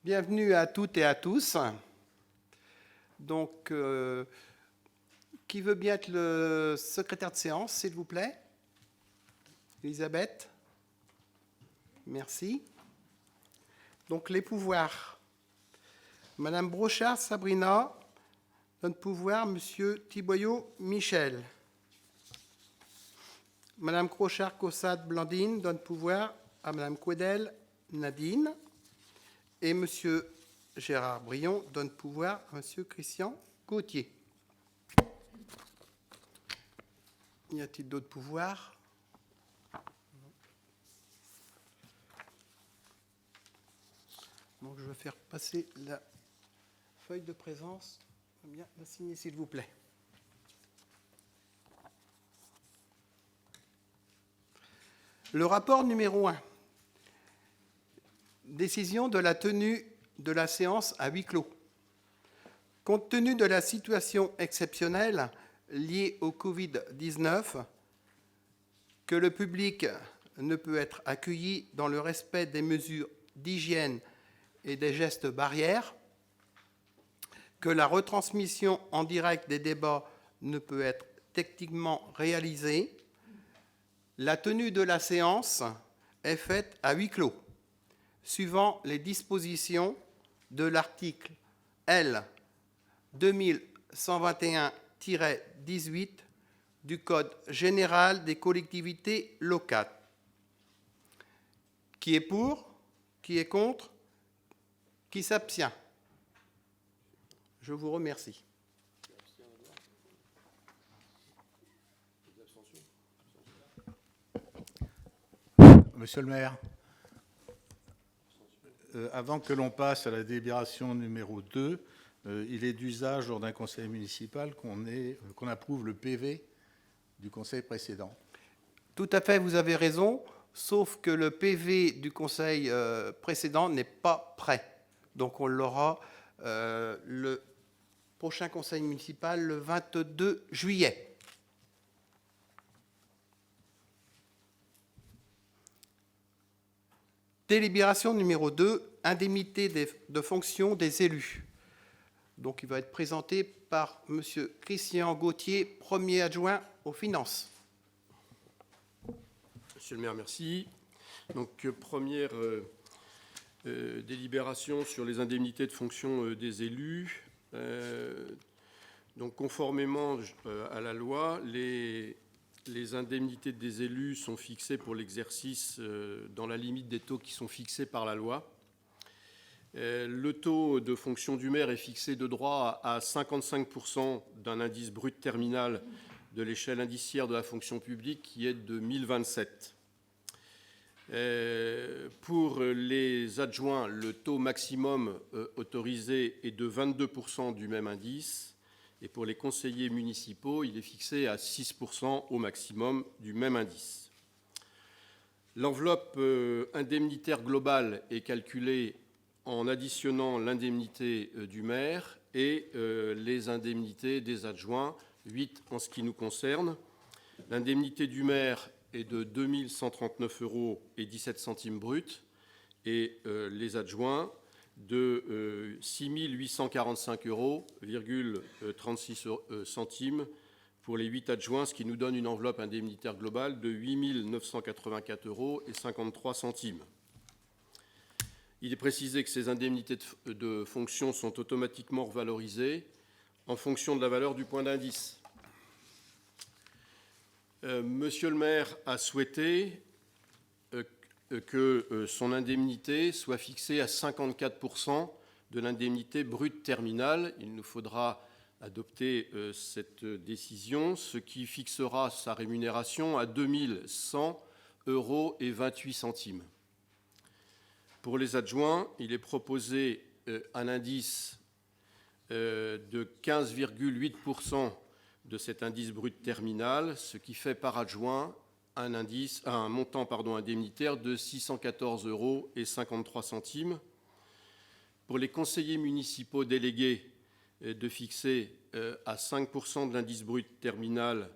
Bienvenue à toutes et à tous. Donc, qui veut bien être le secrétaire de séance, s'il vous plaît? Elisabeth? Merci. Donc, les pouvoirs. Madame Brochard Sabrina donne pouvoir Monsieur Thiboyeau Michel. Madame Crochard-Caussade Blandine donne pouvoir à Madame Couedel Nadine. Et Monsieur Gérard Brion donne pouvoir à Monsieur Christian Gauthier. Y a-t-il d'autres pouvoirs? Donc je vais faire passer la feuille de présence. Bien la signer, s'il vous plaît. Le rapport numéro 1. Décision de la tenue de la séance à huis clos. Compte tenu de la situation exceptionnelle liée au Covid-19, que le public ne peut être accueilli dans le respect des mesures d'hygiène et des gestes barrières, que la retransmission en direct des débats ne peut être techniquement réalisée, la tenue de la séance est faite à huis clos, suivant les dispositions de l'article L. 2121-18 du Code général des collectivités locales. Qui est pour? Qui est contre? Qui s'abstient? Je vous remercie. Monsieur le maire, avant que l'on passe à la délibération numéro 2, il est d'usage lors d'un conseil municipal qu'on approuve le PV du conseil précédent. Tout à fait, vous avez raison, sauf que le PV du conseil précédent n'est pas prêt. Donc on l'aura le prochain conseil municipal le 22 juillet. Délibération numéro 2, indemnité de fonction des élus. Donc il va être présenté par M. Christian Gauthier, premier adjoint aux finances. Monsieur le maire, merci. Donc première délibération sur les indemnités de fonction des élus. Donc conformément à la loi, les indemnités des élus sont fixées pour l'exercice dans la limite des taux qui sont fixés par la loi. Le taux de fonction du maire est fixé de droit à 55% d'un indice brut terminal de l'échelle indiciaire de la fonction publique qui est de 1027. Pour les adjoints, le taux maximum autorisé est de 22% du même indice. Et pour les conseillers municipaux, il est fixé à 6% au maximum du même indice. L'enveloppe indemnitaire globale est calculée en additionnant l'indemnité du maire et les indemnités des adjoints, 8 en ce qui nous concerne. L'indemnité du maire est de 2 139 € et 17 centimes bruts et les adjoints de 6 845 €,36 centimes pour les 8 adjoints, ce qui nous donne une enveloppe indemnitaire globale de 8 984 € et 53 centimes. Il est précisé que ces indemnités de fonction sont automatiquement revalorisées en fonction de la valeur du point d'indice. Monsieur le maire a souhaité que son indemnité soit fixée à 54% de l'indemnité brute terminale. Il nous faudra adopter cette décision, ce qui fixera sa rémunération à 2 100 € et 28 centimes. Pour les adjoints, il est proposé un indice de 15,8% de cet indice brut terminal, ce qui fait par adjoint un montant indemnitaire de 614 € et 53 centimes. Pour les conseillers municipaux délégués, de fixer à 5% de l'indice brut terminal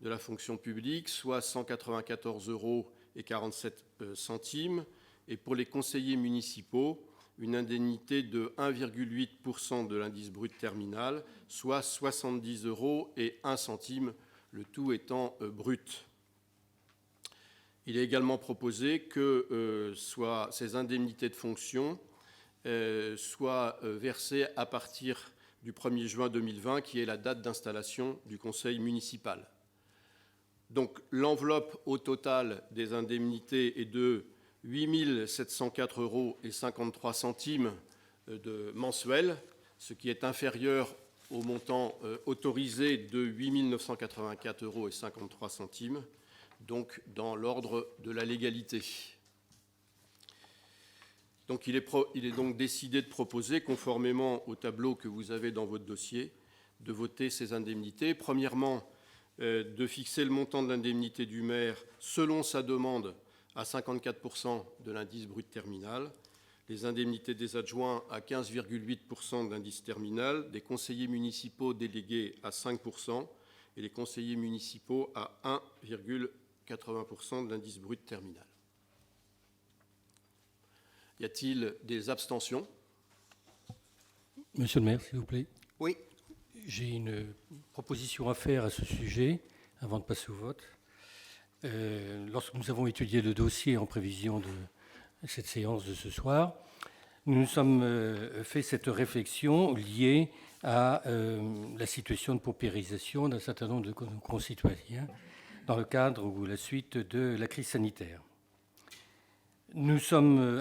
de la fonction publique, soit 194 € et 47 centimes. Et pour les conseillers municipaux, une indemnité de 1,8% de l'indice brut terminal, soit 70 € et 1 centime, le tout étant brut. Il est également proposé que ces indemnités de fonction soient versées à partir du 1er juin 2020, qui est la date d'installation du conseil municipal. Donc l'enveloppe au total des indemnités est de 8 704,53 € mensuels, ce qui est inférieur au montant autorisé de 8 984,53 €, donc dans l'ordre de la légalité. Donc il est donc décidé de proposer, conformément au tableau que vous avez dans votre dossier, de voter ces indemnités. Premièrement, de fixer le montant de l'indemnité du maire selon sa demande à 54% de l'indice brut terminal, les indemnités des adjoints à 15,8% de l'indice terminal, des conseillers municipaux délégués à 5% et les conseillers municipaux à 1,80% de l'indice brut terminal. Y a-t-il des abstentions? Monsieur le maire, s'il vous plaît. Oui. J'ai une proposition à faire à ce sujet, avant de passer au vote. Lorsque nous avons étudié le dossier en prévision de cette séance de ce soir, nous nous sommes fait cette réflexion liée à la situation de paupérisation d'un certain nombre de nos concitoyens dans le cadre ou la suite de la crise sanitaire. Nous avons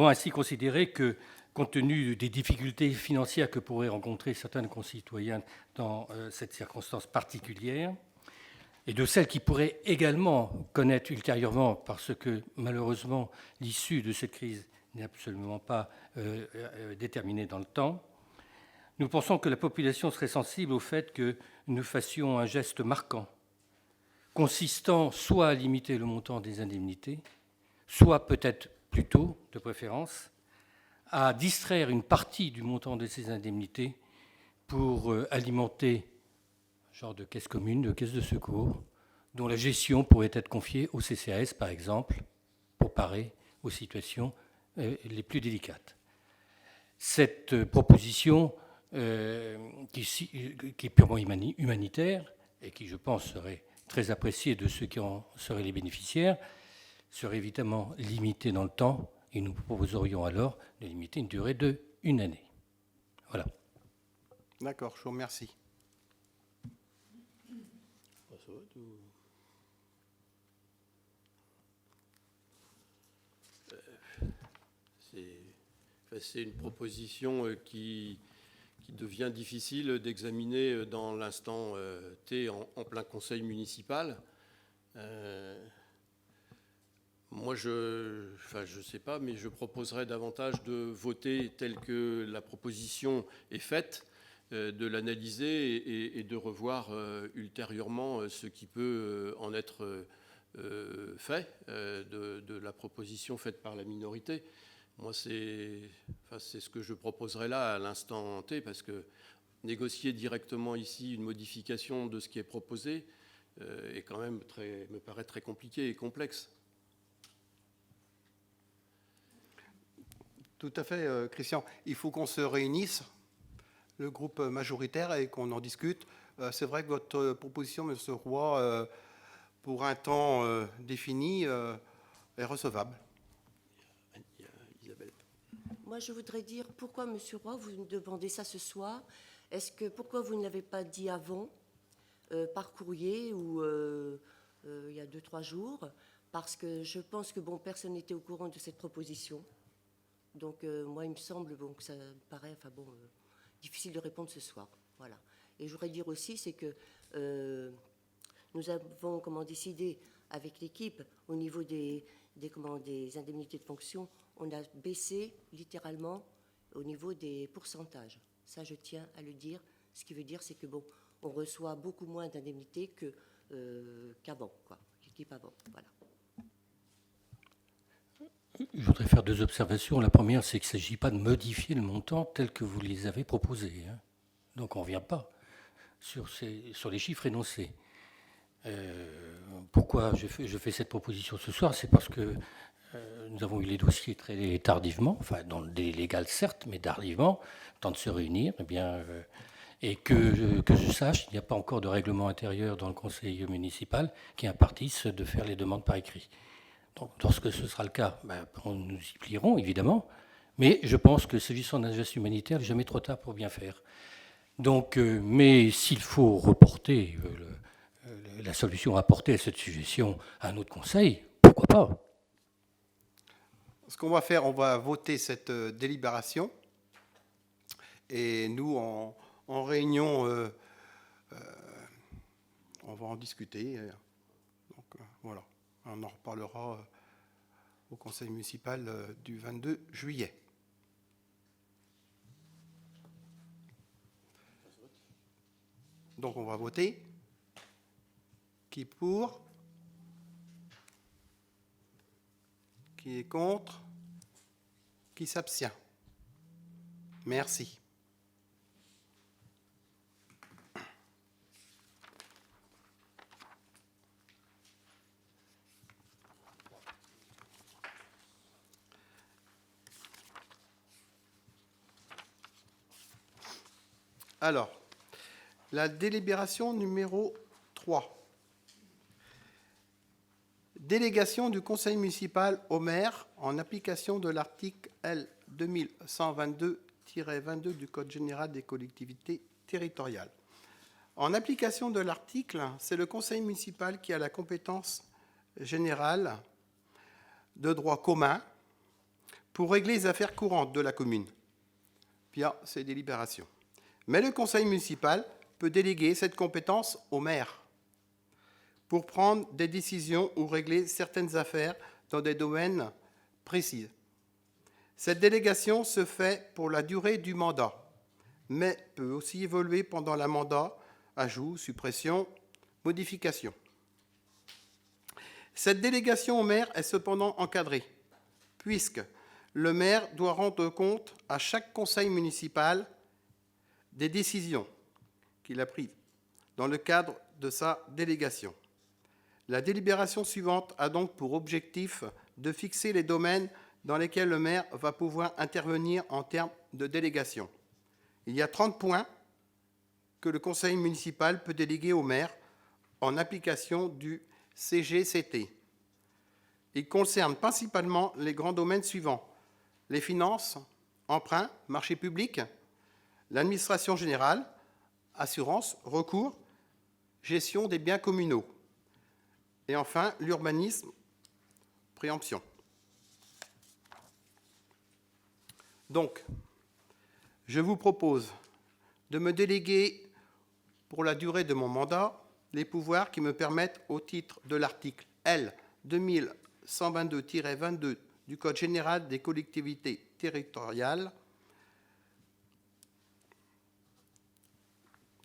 ainsi considéré que, compte tenu des difficultés financières que pourraient rencontrer certains concitoyens dans cette circonstance particulière, et de celles qui pourraient également connaître ultérieurement, parce que malheureusement l'issue de cette crise n'est absolument pas déterminée dans le temps, nous pensons que la population serait sensible au fait que nous fassions un geste marquant, consistant soit à limiter le montant des indemnités, soit peut-être plutôt, de préférence, à distraire une partie du montant de ces indemnités pour alimenter un genre de caisse commune, de caisse de secours, dont la gestion pourrait être confiée au CCAS, par exemple, pour parer aux situations les plus délicates. Cette proposition, qui est purement humanitaire et qui, je pense, serait très appréciée de ceux qui en seraient les bénéficiaires, serait évidemment limitée dans le temps, et nous proposerions alors de limiter une durée de 1 année. Voilà. D'accord, je vous remercie. C'est une proposition qui devient difficile d'examiner dans l'instant T en plein conseil municipal. Moi, je ne sais pas, mais je proposerais davantage de voter tel que la proposition est faite, de l'analyser et de revoir ultérieurement ce qui peut en être fait de la proposition faite par la minorité. Moi, c'est ce que je proposerais là à l'instant T, parce que négocier directement ici une modification de ce qui est proposé est quand même me paraît très compliqué et complexe. Tout à fait, Christian. Il faut qu'on se réunisse, le groupe majoritaire, et qu'on en discute. C'est vrai que votre proposition, M. Roy, pour un temps défini, est recevable. Isabelle. Moi, je voudrais dire pourquoi, M. Roy, vous nous demandez ça ce soir. Pourquoi vous ne l'avez pas dit avant, par courrier ou il y a 2-3 jours? Parce que je pense que personne n'était au courant de cette proposition. Donc, moi, il me semble que ça me paraît difficile de répondre ce soir. Voilà. Et je voudrais dire aussi, c'est que nous avons décidé avec l'équipe, au niveau des indemnités de fonction, on a baissé littéralement au niveau des pourcentages. Ça, je tiens à le dire. Ce qui veut dire, c'est que on reçoit beaucoup moins d'indemnités qu'avant, l'équipe avant. Voilà. Je voudrais faire 2 observations. La première, c'est qu'il ne s'agit pas de modifier le montant tel que vous les avez proposés. Donc on ne revient pas sur les chiffres énoncés. Pourquoi je fais cette proposition ce soir? C'est parce que nous avons eu les dossiers très tardivement, enfin dans le délai légal certes, mais tardivement, temps de se réunir, eh bien, et que je sache, il n'y a pas encore de règlement intérieur dans le conseil municipal qui impartisse de faire les demandes par écrit. Donc, lorsque ce sera le cas, nous y plierons, évidemment, mais je pense que s'agissant d'un geste humanitaire, il n'est jamais trop tard pour bien faire. Donc, mais s'il faut reporter la solution apportée à cette suggestion à un autre conseil, pourquoi pas? Ce qu'on va faire, on va voter cette délibération. Et nous, en réunion, on va en discuter. Donc, voilà, on en reparlera au conseil municipal du 22 juillet. Donc, on va voter. Qui est pour? Qui est contre? Qui s'abstient? Merci. Alors, la délibération numéro 3. Délégation du conseil municipal au maire en application de l'article L. 2122-22 du Code général des collectivités territoriales. En application de l'article, c'est le conseil municipal qui a la compétence générale de droit commun pour régler les affaires courantes de la commune via ses délibérations. Mais le conseil municipal peut déléguer cette compétence au maire pour prendre des décisions ou régler certaines affaires dans des domaines précis. Cette délégation se fait pour la durée du mandat, mais peut aussi évoluer pendant le mandat, ajout, suppression, modification. Cette délégation au maire est cependant encadrée, puisque le maire doit rendre compte à chaque conseil municipal des décisions qu'il a prises dans le cadre de sa délégation. La délibération suivante a donc pour objectif de fixer les domaines dans lesquels le maire va pouvoir intervenir en termes de délégation. Il y a 30 points que le conseil municipal peut déléguer au maire en application du CGCT. Ils concernent principalement les grands domaines suivants: les finances, emprunts, marchés publics, l'administration générale, assurance, recours, gestion des biens communaux. Et enfin, l'urbanisme, préemption. Donc, je vous propose de me déléguer pour la durée de mon mandat les pouvoirs qui me permettent, au titre de l'article L. 2122-22 du Code général des collectivités territoriales,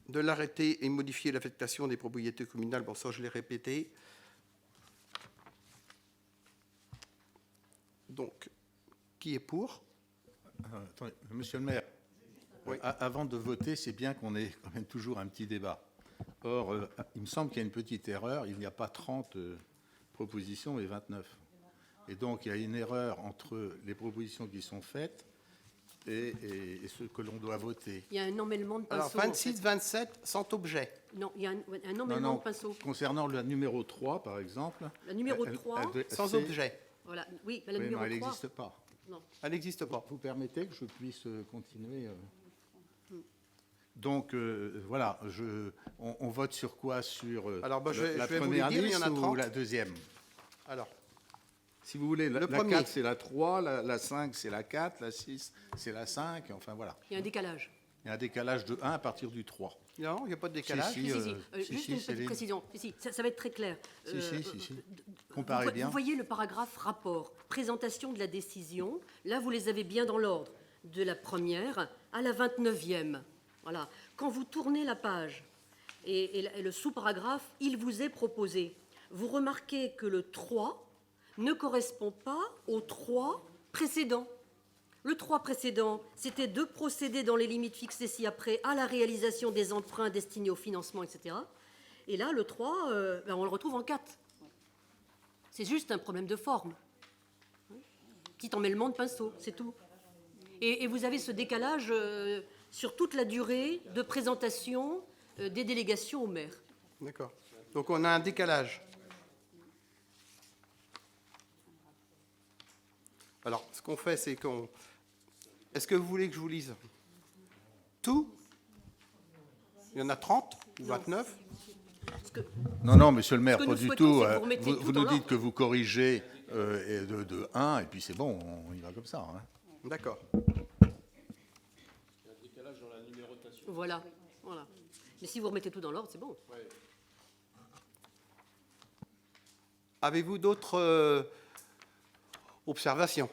de l'arrêter et modifier l'affectation des propriétés communales. Bon, ça, je l'ai répété. Donc, qui est pour? Attendez, monsieur le maire, Oui. Avant de voter, c'est bien qu'on ait quand même toujours un petit débat. Or, il me semble qu'il y a une petite erreur. Il n'y a pas 30 propositions, mais 29. Et donc, il y a une erreur entre les propositions qui sont faites et ce que l'on doit voter. Il y a un emmêlement de pinceau. Alors, 26, 27, sans objet. Non, il y a un emmêlement de pinceau. Concernant le numéro 3, par exemple. Le numéro 3, Sans objet. voilà. Oui, le Oui, numéro non, elle 3. n'existe pas. Non. Elle n'existe pas. Vous permettez que je puisse continuer Donc, voilà, on vote sur quoi? Sur Alors, la je vais vous première les dire, il y en liste a ou 30. la deuxième? Alors, Si vous voulez, la premier. 4, c'est la 3, la 5, c'est la 4, la 6, c'est la 5, enfin voilà. Il y a un décalage. Il y a un décalage de 1 à partir du 3. non, il n'y a pas de décalage. Si, Juste si, une c'est petite les- précision. Ça va être très clair. Si. Comparez bien. Vous voyez le paragraphe rapport, présentation de la décision. Là, vous les avez bien dans l'ordre, de la première à la 29e. Voilà. Quand vous tournez la page et le sous-paragraphe, il vous est proposé. Vous remarquez que le 3 ne correspond pas au 3 précédent. Le 3 précédent, c'était de procéder dans les limites fixées ci-après à la réalisation des emprunts destinés au financement, etc. Et là, le 3, on le retrouve en 4. C'est juste un problème de forme. Petit emmêlement de pinceau, c'est tout. Et vous avez ce décalage sur toute la durée de présentation des délégations au maire. D'accord. Donc on a un décalage. Alors, ce qu'on fait, c'est qu'on... Est-ce que vous voulez que je vous lise tout? Il y en a 30 ou 29? Non, monsieur le maire, Ce que pas nous du souhaitons, tout. c'est que vous remettez Vous tout dans nous dites l'ordre. que vous corrigez de 1, et puis c'est bon, on y va comme ça. Hein. D'accord. Voilà. Mais si vous remettez tout dans l'ordre, c'est bon. Avez-vous d'autres observations?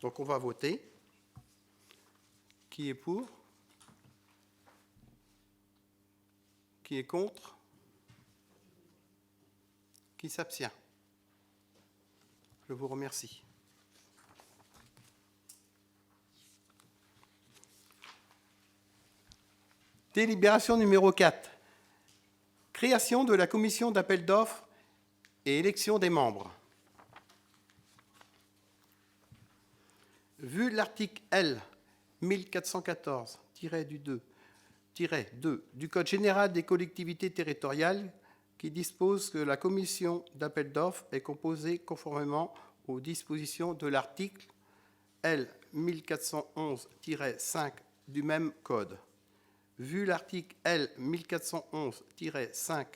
Donc on va voter. Qui est pour? Qui est contre? Qui s'abstient? Je vous remercie. Délibération numéro 4. Création de la commission d'appel d'offres et élection des membres. Vu l'article L. 1414-2 du Code général des collectivités territoriales qui dispose que la commission d'appel d'offres est composée conformément aux dispositions de l'article L. 1411-5 du même Code. Vu l'article L. 1411-5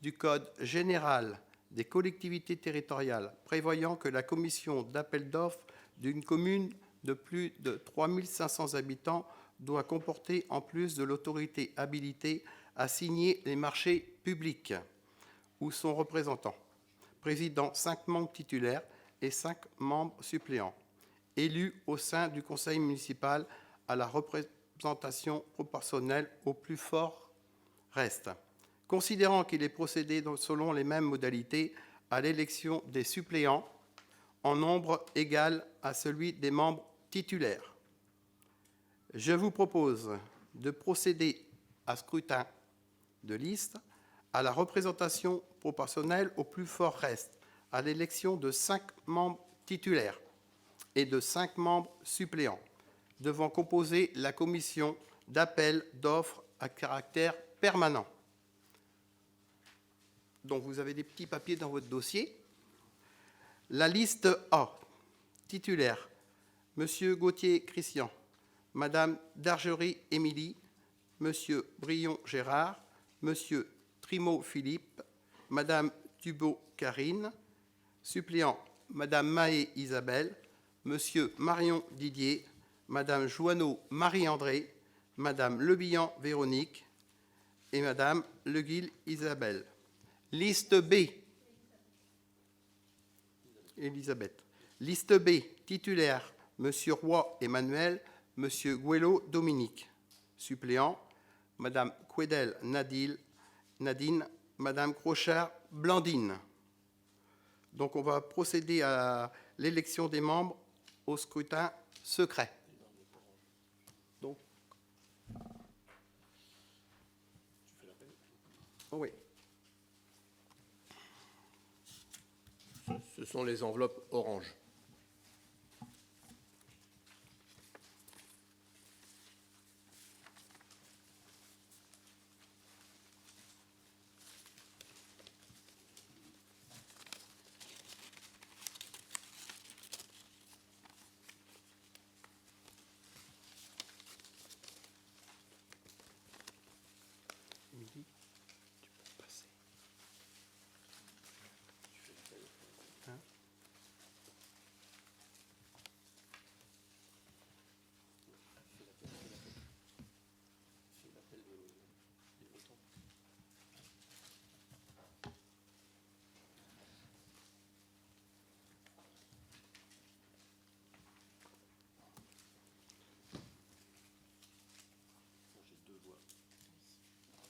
du Code général des collectivités territoriales prévoyant que la commission d'appel d'offres d'une commune de plus de 3 500 habitants doit comporter, en plus de l'autorité habilitée à signer les marchés publics ou son représentant, président 5 membres titulaires et 5 membres suppléants, élus au sein du conseil municipal à la représentation proportionnelle au plus fort reste. Considérant qu'il est procédé selon les mêmes modalités à l'élection des suppléants en nombre égal à celui des membres titulaires, je vous propose de procéder à scrutin de liste à la représentation proportionnelle au plus fort reste, à l'élection de 5 membres titulaires et de 5 membres suppléants, devant composer la commission d'appel d'offres à caractère permanent. Donc, vous avez des petits papiers dans votre dossier. La liste A, titulaire, Monsieur Gauthier Christian, Madame Dargerie Émilie, Monsieur Brion Gérard, Monsieur Trimeau Philippe, Madame Thubaud Karine, suppléant Madame Mahé Isabelle, Monsieur Marion Didier, Madame Joanneau Marie-André, Madame Lebihan Véronique et Madame Leguil Isabelle. Liste B. Elisabeth. Liste B. Titulaire, Monsieur Roy Emmanuel, Monsieur Guello Dominique. Suppléant, Madame Quedel Nadine, Madame Crochard Blandine. Donc on va procéder à l'élection des membres au scrutin secret. Donc, oh oui. Ce sont les enveloppes orange.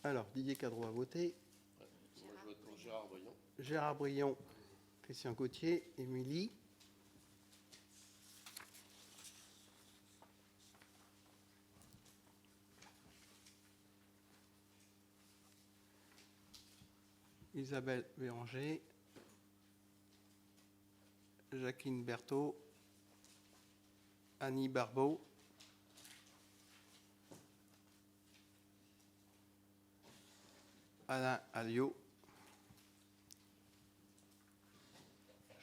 Alors, Didier Cadreau a voté. Moi, je vote pour Gérard Brion. Gérard Brion, Christian Gauthier, Émilie. Isabelle Béranger, Jacqueline Berthaud, Annie Barbeau, Alain Alliot,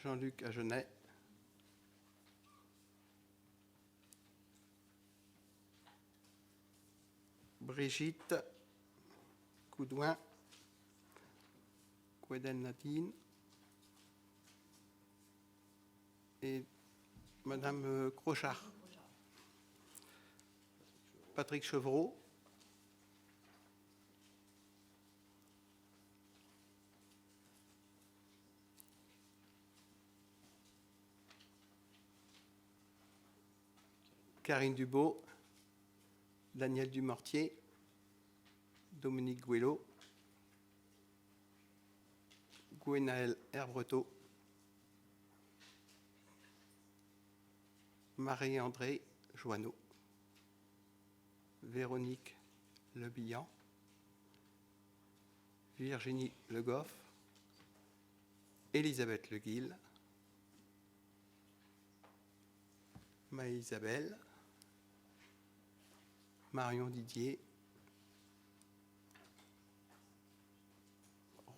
Jean-Luc Agenet, Brigitte Coudouin, Gweden Nadine et Madame Crochard. Patrick Chevreau. Karine Dubo, Daniel Dumortier, Dominique Gouello, Gwenaël Herbretot, Marie-André Joanneau, Véronique Lebillan, Virginie Le Goff, Elisabeth Le Guil, Maë-Isabelle, Marion Didier,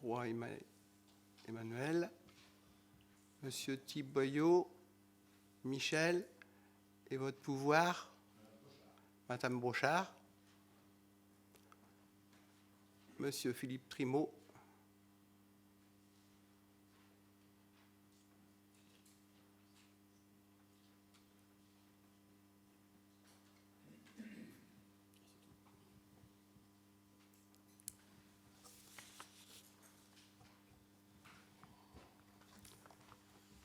Roy Emmanuel, Monsieur Thiboyot, Michel, et votre pouvoir, Madame Brochard, Monsieur Philippe Trimeau,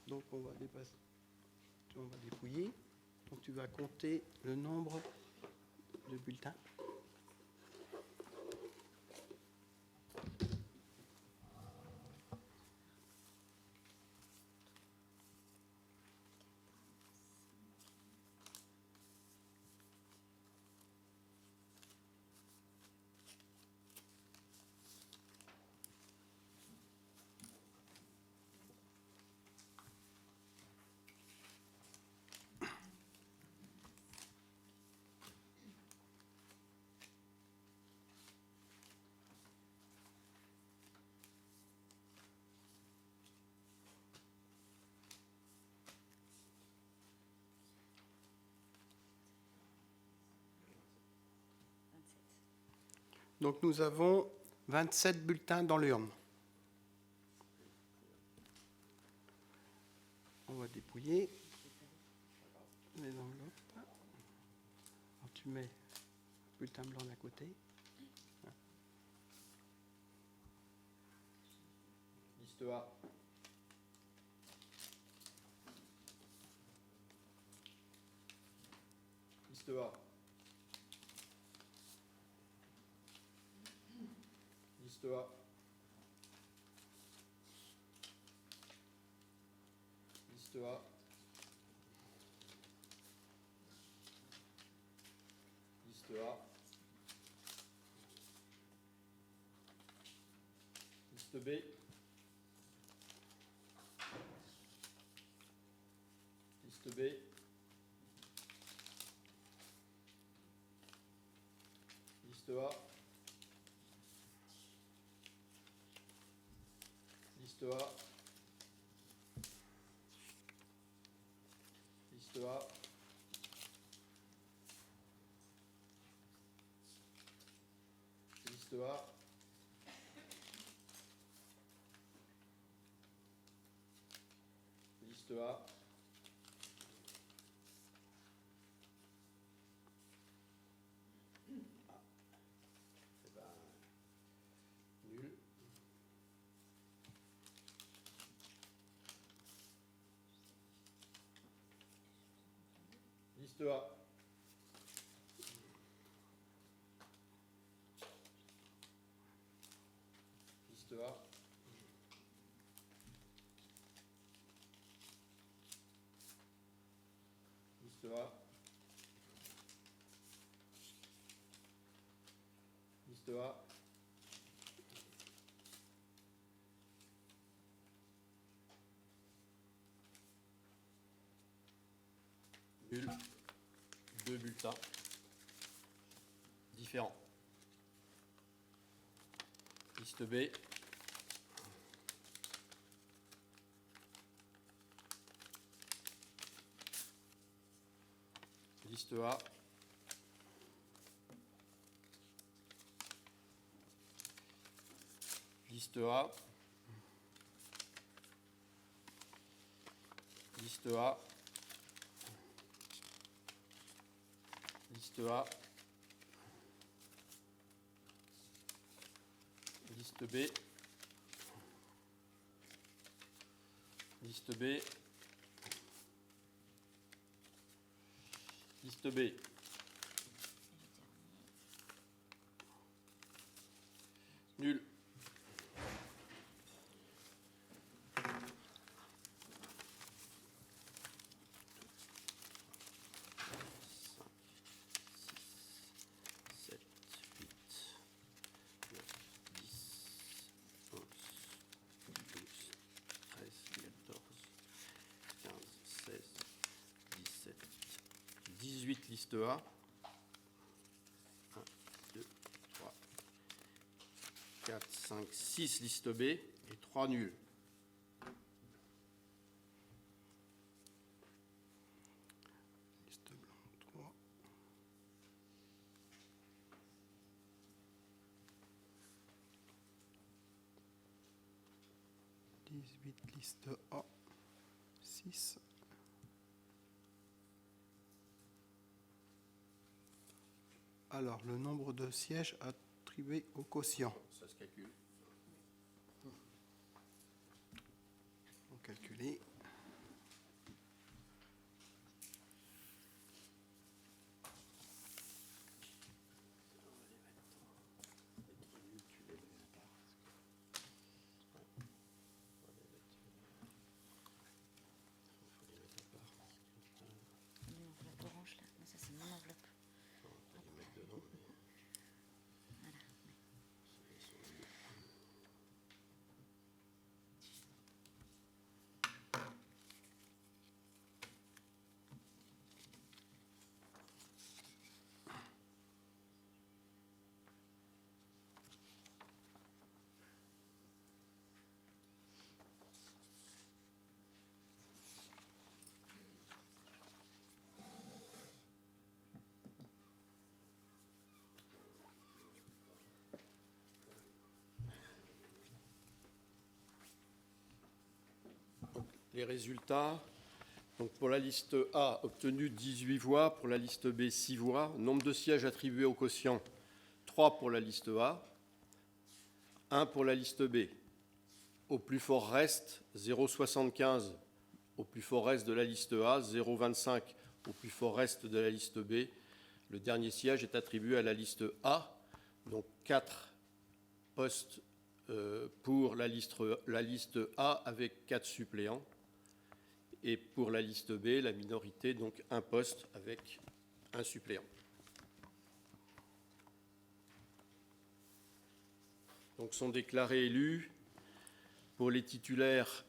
donc on va dépouiller. Donc tu vas compter le nombre de bulletins. Donc nous avons 27 bulletins dans l'urne. On va dépouiller les enveloppes. Alors, tu mets le bulletin blanc d'un côté. Liste A. Liste A. Liste A. Liste A. Liste A. Liste B. Liste B. Liste A. Liste A. Liste A. Liste A. Liste A. Nul. Liste A. Liste A. Liste A. Liste A. Nul. 2 bulletins différents. Liste B. Liste A. Liste A. Liste A. Liste A. Liste B. Liste B. Liste B. Nul. Liste A. 1, 2, 3, 4, 5, 6 liste B et 3 nuls. Liste blanc, 3. Liste A, 6. Alors, le nombre de sièges attribués au quotient. Ça se calcule. On calculer. L'enveloppe orange là, non, ça c'est mon enveloppe. Les résultats. Donc pour la liste A, obtenu 18 voix, pour la liste B, 6 voix. Nombre de sièges attribués au quotient, 3 pour la liste A, 1 pour la liste B. Au plus fort reste, 0,75 au plus fort reste de la liste A, 0,25 au plus fort reste de la liste B. Le dernier siège est attribué à la liste A, donc 4 postes pour la liste A avec 4 suppléants. Et pour la liste B, la minorité, donc un poste avec un suppléant. Donc sont déclarés élus pour les titulaires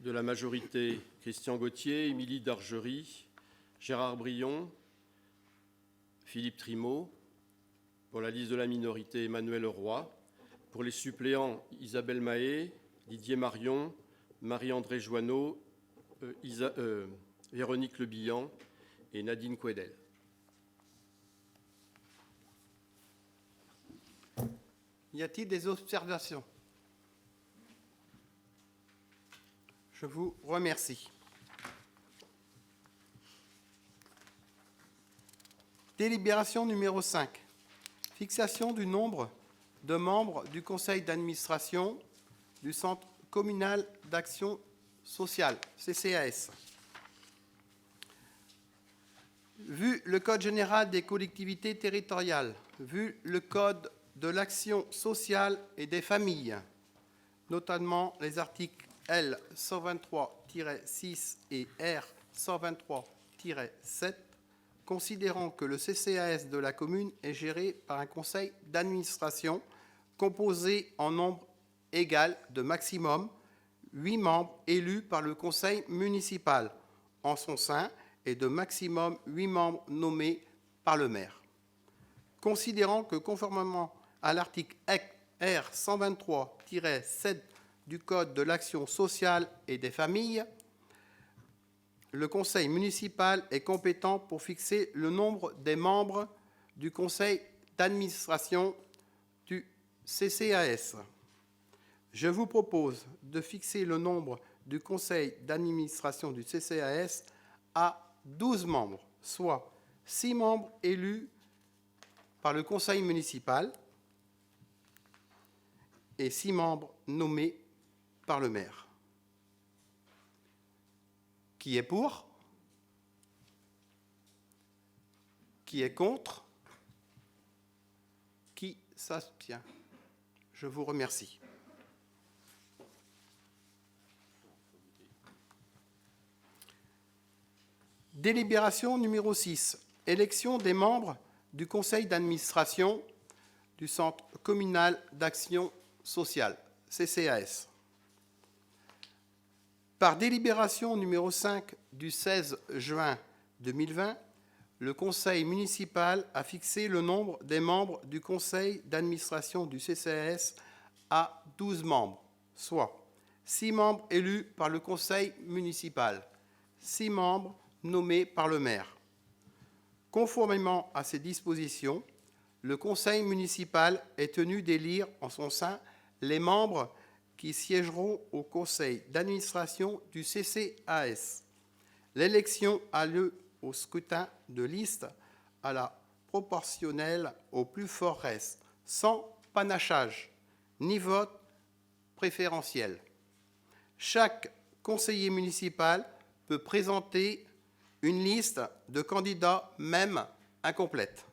de la majorité Christian Gauthier, Émilie Dargerie, Gérard Brion, Philippe Trimeau. Pour la liste de la minorité, Emmanuel Roy. Pour les suppléants, Isabelle Mahé, Didier Marion, Marie-André Joanneau, Véronique Lebillan et Nadine Quedel. Y a-t-il des observations? Je vous remercie. Délibération numéro 5. Fixation du nombre de membres du conseil d'administration du Centre communal d'action sociale, CCAS. Vu le Code général des collectivités territoriales, vu le Code de l'action sociale et des familles, notamment les articles L. 123-6 et R. 123-7, considérant que le CCAS de la commune est géré par un conseil d'administration composé en nombre égal de maximum 8 membres élus par le conseil municipal. En son sein, et de maximum 8 membres nommés par le maire. Considérant que conformément à l'article R 123-7 du Code de l'action sociale et des familles, le conseil municipal est compétent pour fixer le nombre des membres du conseil d'administration du CCAS. Je vous propose de fixer le nombre du conseil d'administration du CCAS à 12 membres, soit 6 membres élus par le conseil municipal et 6 membres nommés par le maire. Qui est pour? Qui est contre? Qui s'abstient? Je vous remercie. Délibération numéro 6. Élection des membres du conseil d'administration du Centre communal d'action sociale, CCAS. Par délibération numéro 5 du 16 juin 2020, le conseil municipal a fixé le nombre des membres du conseil d'administration du CCAS à 12 membres, soit 6 membres élus par le conseil municipal, 6 membres nommés par le maire. Conformément à ces dispositions, le conseil municipal est tenu d'élire en son sein les membres qui siégeront au conseil d'administration du CCAS. L'élection a lieu au scrutin de liste à la proportionnelle au plus fort reste, sans panachage ni vote préférentiel. Chaque conseiller municipal peut présenter une liste de candidats, même incomplète.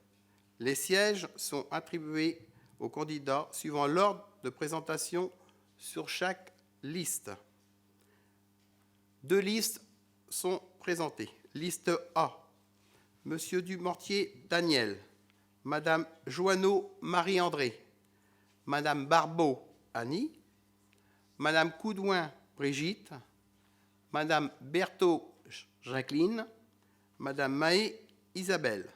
Les sièges sont attribués aux candidats suivant l'ordre de présentation sur chaque liste. 2 listes sont présentées. Liste A, Monsieur Dumortier Daniel, Madame Joanneau Marie-André, Madame Barbeau Annie, Madame Coudouin Brigitte, Madame Berthaud Jacqueline, Madame Mahé Isabelle.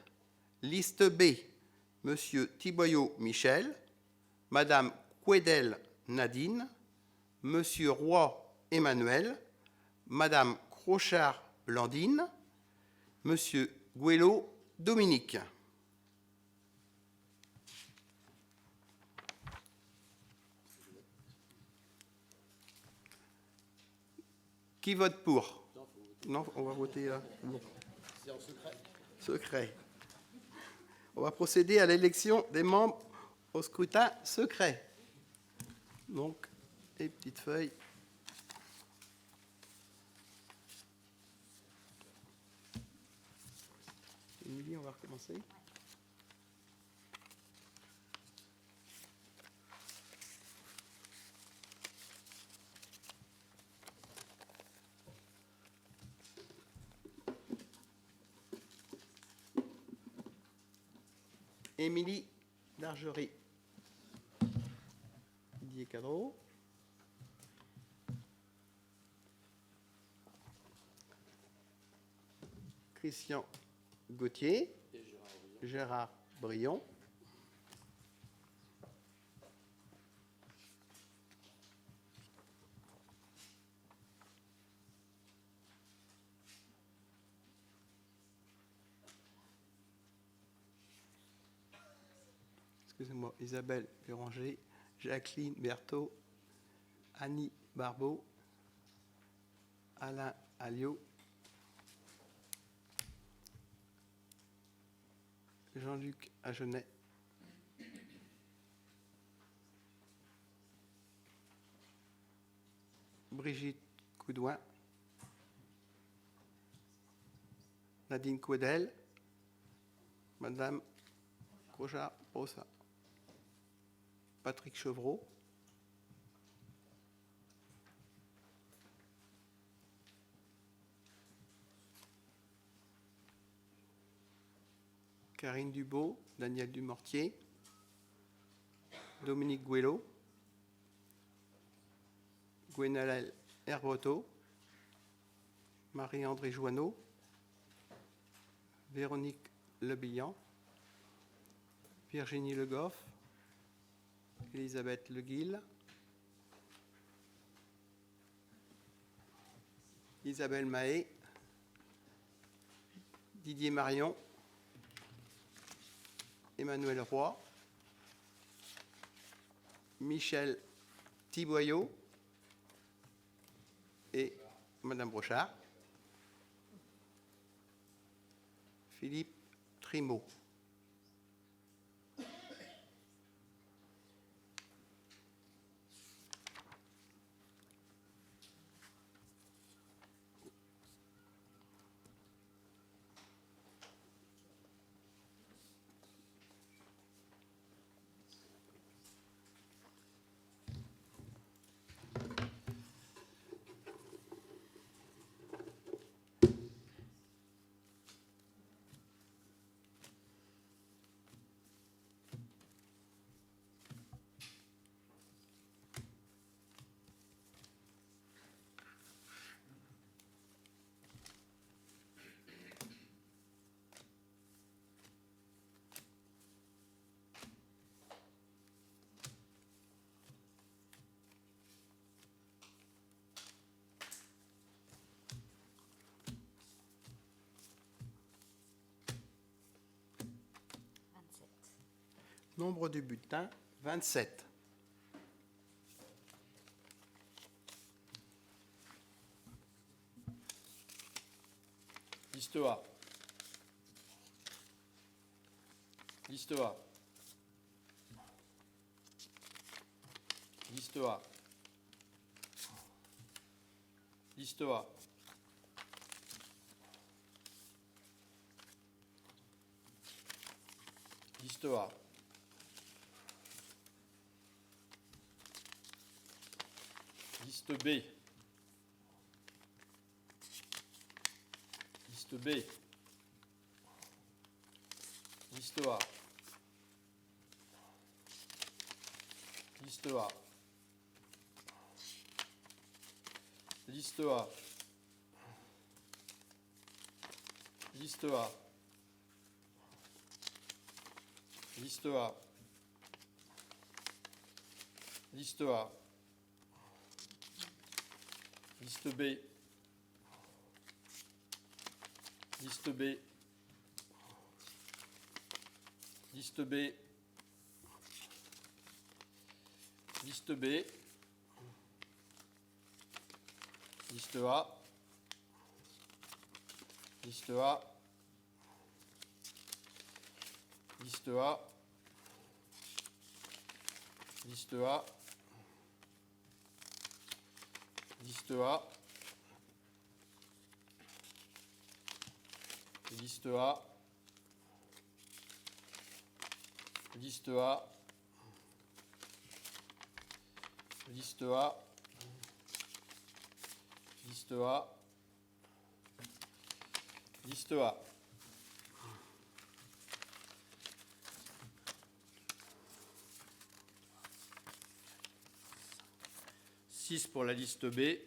Liste B, Monsieur Thiboyeau Michel, Madame Couedel Nadine, Monsieur Roy Emmanuel, Madame Crochard Blandine, Monsieur Guello Dominique. Qui vote pour? Non, on va voter là. Bon. C'est en secret. Secret. On va procéder à l'élection des membres au scrutin secret. Donc, les petites feuilles. Émilie, on va recommencer. Émilie Dargerie. Didier Cadreau. Christian Gauthier. Gérard Brion. Excusez-moi, Isabelle Béranger, Jacqueline Berthaud, Annie Barbeau, Alain Alliot, Jean-Luc Agenet, Brigitte Coudouin, Nadine Couedel, Madame Crochard-Brossat, Patrick Chevreau, Karine Dubo, Daniel Dumortier, Dominique Guello, Gwenaëlle Herbreteau, Marie-André Joanneau, Véronique Lebihan, Virginie Le Goff, Elisabeth Le Guil, Isabelle Mahé, Didier Marion, Emmanuel Roy, Michel Thiboyeau et Madame Brochard, Philippe Trimeau. Nombre du bulletin, 27. Liste A. Liste A. Liste A. Liste A. Liste A. Liste B. Liste B. Liste A. Liste A. Liste A. Liste A. Liste A. Liste A. Liste B. Liste B. Liste B. Liste B. Liste A. Liste A. Liste A. Liste A. Liste A. Liste A. Liste A. Liste A. Liste A. Liste A. 6 pour la liste B.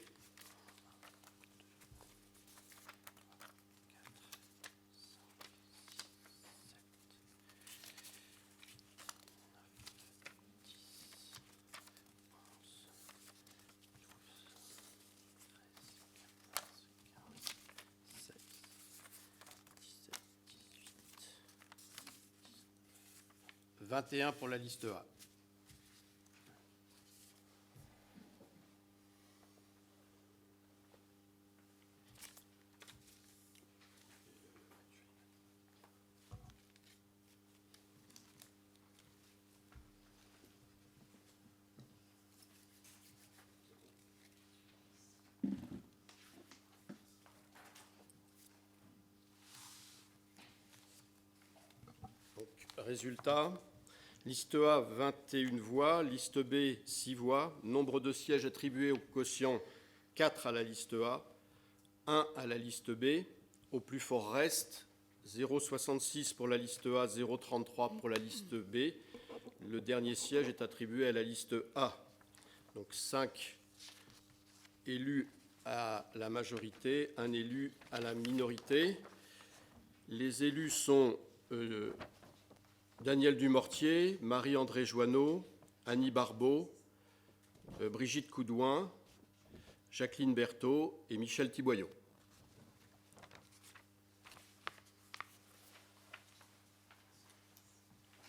21 pour la liste A. Donc, résultat. Liste A, 21 voix. Liste B, 6 voix. Nombre de sièges attribués au quotient, 4 à la liste A, 1 à la liste B. Au plus fort reste, 0,66 pour la liste A, 0,33 pour la liste B. Le dernier siège est attribué à la liste A. Donc 5 élus à la majorité, 1 élu à la minorité. Les élus sont Daniel Dumortier, Marie-André Joanneau, Annie Barbeau, Brigitte Coudouin, Jacqueline Berthaud et Michel Thiboyeau.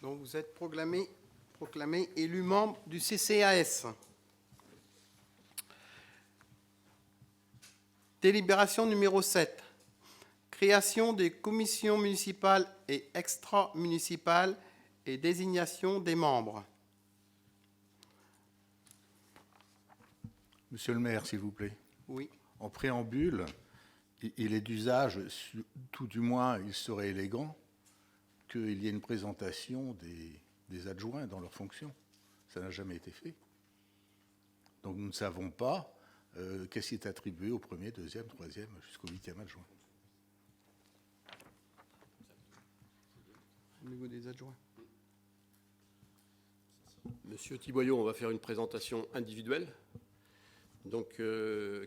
Donc vous êtes proclamé élu membre du CCAS. Délibération numéro 7. Création des commissions municipales et extra-municipales et désignation des membres. Monsieur le maire, s'il vous plaît. Oui. En préambule, il est d'usage, tout du moins il serait élégant, qu'il y ait une présentation des adjoints dans leurs fonctions. Ça n'a jamais été fait. Donc nous ne savons pas qu'est-ce qui est attribué au premier, deuxième, troisième, jusqu'au 8e adjoint. Au niveau des adjoints. Monsieur Thiboyeau, on va faire une présentation individuelle. Donc,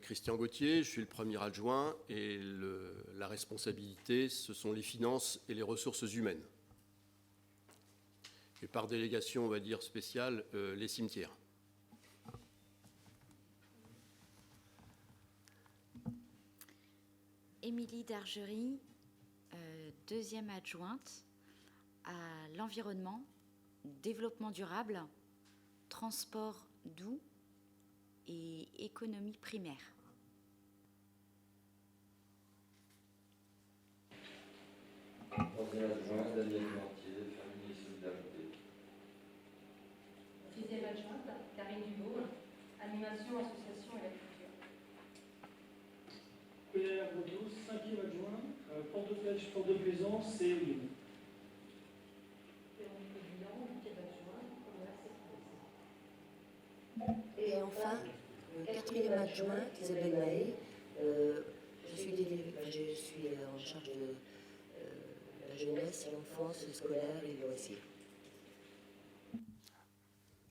Christian Gauthier, je suis le premier adjoint et la responsabilité, ce sont les finances et les ressources humaines. Et par délégation, on va dire spéciale, les cimetières. Émilie Dargerie, deuxième adjointe à l'environnement, développement durable, transport doux et économie primaire. Troisième adjoint, Daniel Mortier, famille et solidarité. Sixième adjointe, Karine Dubaume, animation, association et la culture. Colère Bordeaux, cinquième adjoint, Port de Plaisance et Lyon. Et enfin, quatrième adjoint, Isabelle Mahé. Je suis en charge de la jeunesse, l'enfance, le scolaire et le loisir.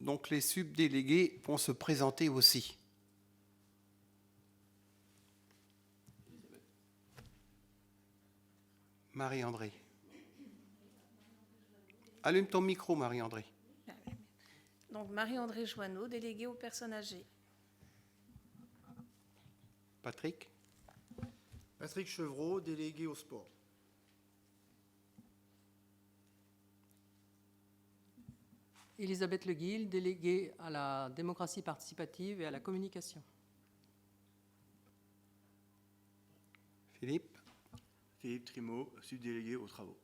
Donc les subdélégués vont se présenter aussi. Marie-André. Allume ton micro, Marie-André. Donc Marie-André Joanneau, déléguée aux personnes âgées. Patrick. Patrick Chevreau, délégué au sport. Elisabeth Leguil, déléguée à la démocratie participative et à la communication. Philippe. Philippe Trimeau, subdélégué aux travaux.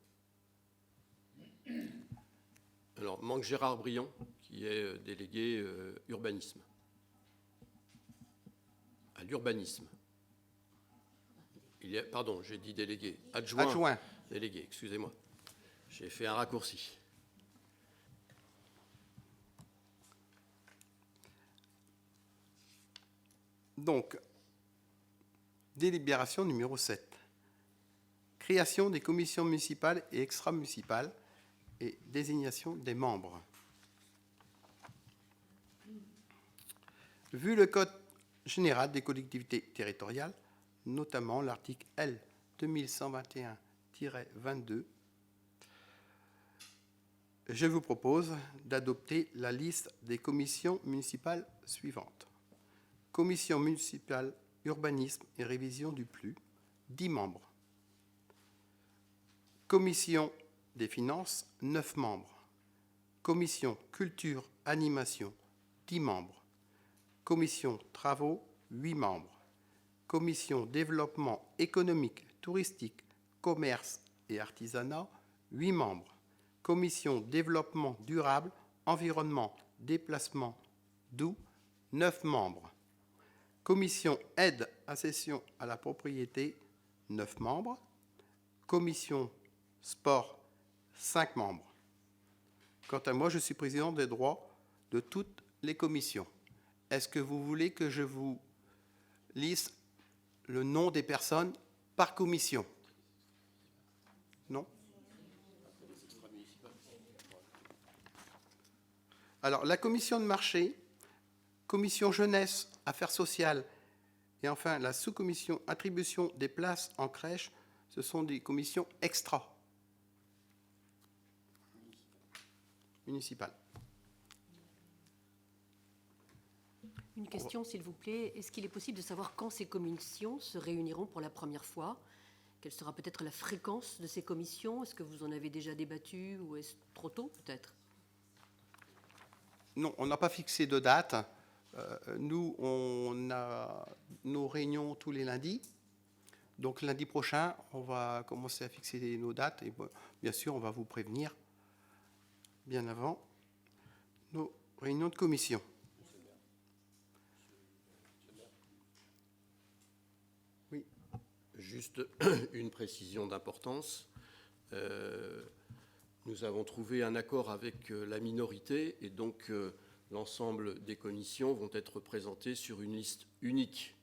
Alors, manque Gérard Briand, qui est délégué urbanisme. À l'urbanisme. Pardon, j'ai dit délégué. Adjoint. Délégué, excusez-moi. J'ai fait un raccourci. Donc, délibération numéro 7. Création des commissions municipales et extra-municipales et désignation des membres. Vu le Code général des collectivités territoriales, notamment l'article L. 2121-22, je vous propose d'adopter la liste des commissions municipales suivantes. Commission municipale urbanisme et révision du PLU, 10 membres. Commission des finances, 9 membres. Commission culture, animation, 10 membres. Commission travaux, 8 membres. Commission développement économique, touristique, commerce et artisanat, 8 membres. Commission développement durable, environnement, déplacement doux, 9 membres. Commission aide accession à la propriété, 9 membres. Commission sport, 5 membres. Quant à moi, je suis président des droits de toutes les commissions. Est-ce que vous voulez que je vous lise le nom des personnes par commission? Non? Alors, la commission de marché, commission jeunesse, affaires sociales et enfin la sous-commission attribution des places en crèche Ce sont des commissions extra municipales. Une question, s'il vous plaît. Est-ce qu'il est possible de savoir quand ces commissions se réuniront pour la première fois? Quelle sera peut-être la fréquence de ces commissions? Est-ce que vous en avez déjà débattu ou est-ce trop tôt, peut-être? Non, on n'a pas fixé de date. Nous, on a nos réunions tous les lundis. Donc lundi prochain, on va commencer à fixer nos dates. Et bien sûr, on va vous prévenir bien avant nos réunions de commission. Oui. Juste une précision d'importance. Nous avons trouvé un accord avec la minorité et donc l'ensemble des commissions vont être représentées sur une liste unique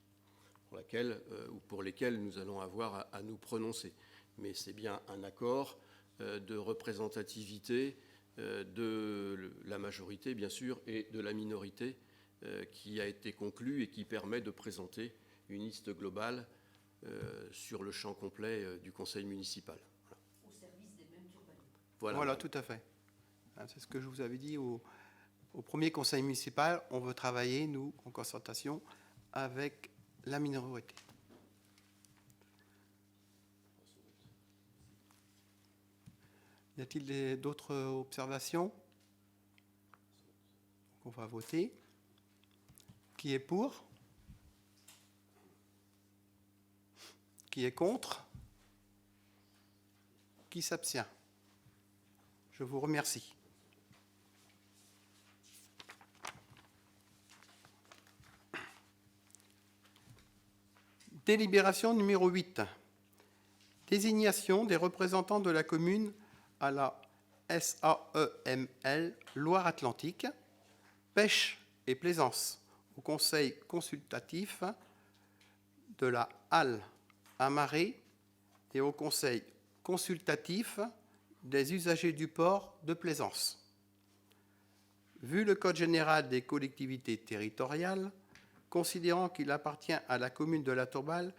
pour lesquelles nous allons avoir à nous prononcer. Mais c'est bien un accord de représentativité de la majorité, bien sûr, et de la minorité qui a été conclu et qui permet de présenter une liste globale sur le champ complet du conseil municipal. Au service des mêmes urbanistes. Voilà, tout à fait. C'est ce que je vous avais dit au premier conseil municipal. On veut travailler, nous, en concertation avec la minorité. Y a-t-il d'autres observations? On va voter. Qui est pour? Qui est contre? Qui s'abstient? Je vous remercie. Délibération numéro 8. Désignation des représentants de la commune à la SAEML Loire-Atlantique, pêche et plaisance au conseil consultatif de la Halle à Marais et au conseil consultatif des usagers du port de plaisance. Vu le Code général des collectivités territoriales, considérant qu'il appartient à la commune de La Tourballe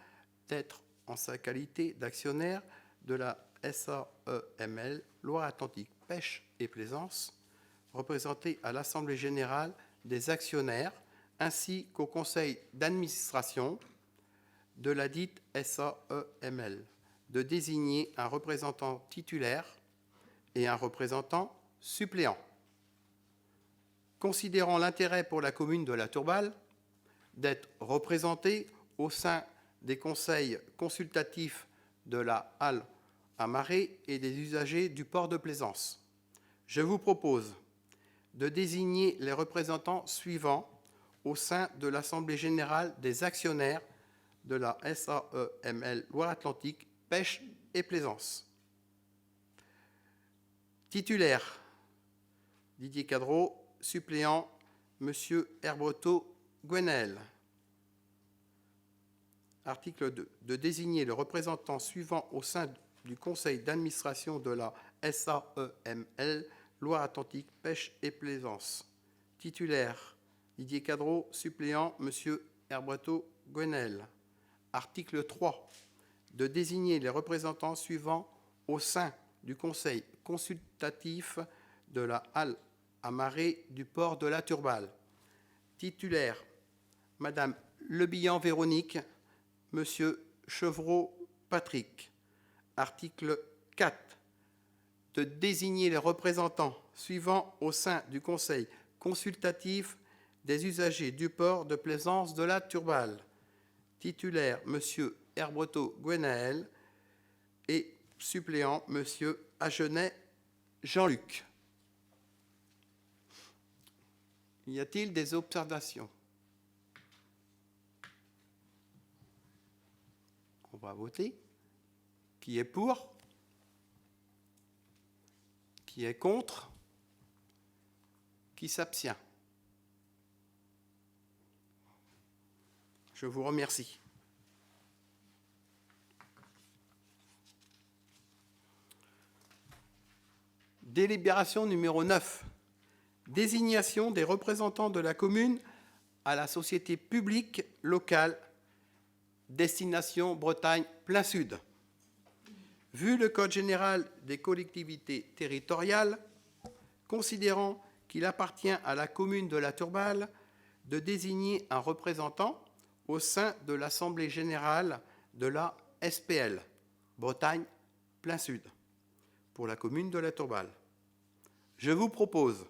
d'être en sa qualité d'actionnaire de la SAEML Loire-Atlantique Pêche et Plaisance, représentée à l'Assemblée générale des actionnaires ainsi qu'au conseil d'administration de la dite SAEML, de désigner un représentant titulaire et un représentant suppléant. Considérant l'intérêt pour la commune de La Tourballe d'être représentée au sein des conseils consultatifs de la Halle à Marais et des usagers du port de plaisance, je vous propose de désigner les représentants suivants au sein de l'Assemblée générale des actionnaires de la SAEML Loire-Atlantique Pêche et Plaisance. Titulaire, Didier Cadreau. Suppléant, M. Herbretot-Gwenel. Article 2. De désigner le représentant suivant au sein du conseil d'administration de la SAEML Loire-Atlantique Pêche et Plaisance. Titulaire, Didier Cadreau. Suppléant, M. Herbretot-Gwenel. Article 3. De désigner les représentants suivants au sein du conseil consultatif de la Halle à Marais du port de La Tourballe. Titulaire, Madame Lebihan Véronique, Monsieur Chevreau Patrick. Article 4. De désigner les représentants suivants au sein du conseil consultatif des usagers du port de plaisance de La Tourballe. Titulaire, Monsieur Herbretot-Gwenaël et suppléant, Monsieur Agenet Jean-Luc. Y a-t-il des observations? On va voter. Qui est pour? Qui est contre? Qui s'abstient? Je vous remercie. Délibération numéro 9. Désignation des représentants de la commune à la société publique locale Destination Bretagne Plein Sud. Vu le Code général des collectivités territoriales, considérant qu'il appartient à la commune de La Turballe de désigner un représentant au sein de l'Assemblée générale de la SPL, Bretagne Plein Sud, pour la commune de La Turballe. Je vous propose,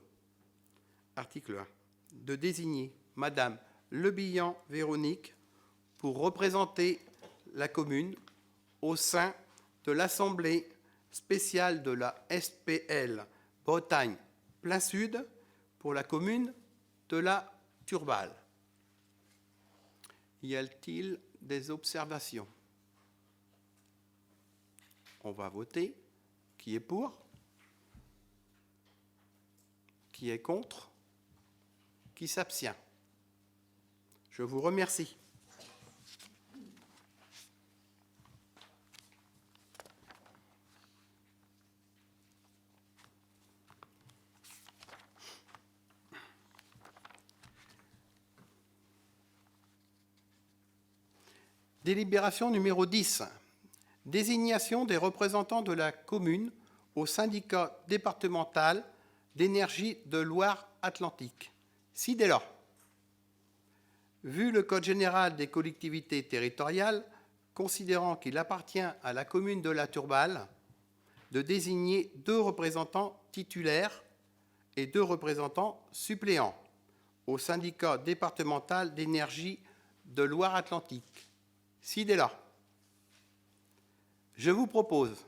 article 1, de désigner Madame Lebihan Véronique pour représenter la commune au sein de l'Assemblée spéciale de la SPL Bretagne Plein Sud pour la commune de La Turballe. Y a-t-il des observations? On va voter. Qui est pour? Qui est contre? Qui s'abstient? Je vous remercie. Délibération numéro 10. Désignation des représentants de la commune au syndicat départemental d'énergie de Loire-Atlantique. Si dès lors, vu le Code général des collectivités territoriales, considérant qu'il appartient à la commune de La Turballe de désigner 2 représentants titulaires et 2 représentants suppléants au syndicat départemental d'énergie de Loire-Atlantique. Si dès lors, je vous propose,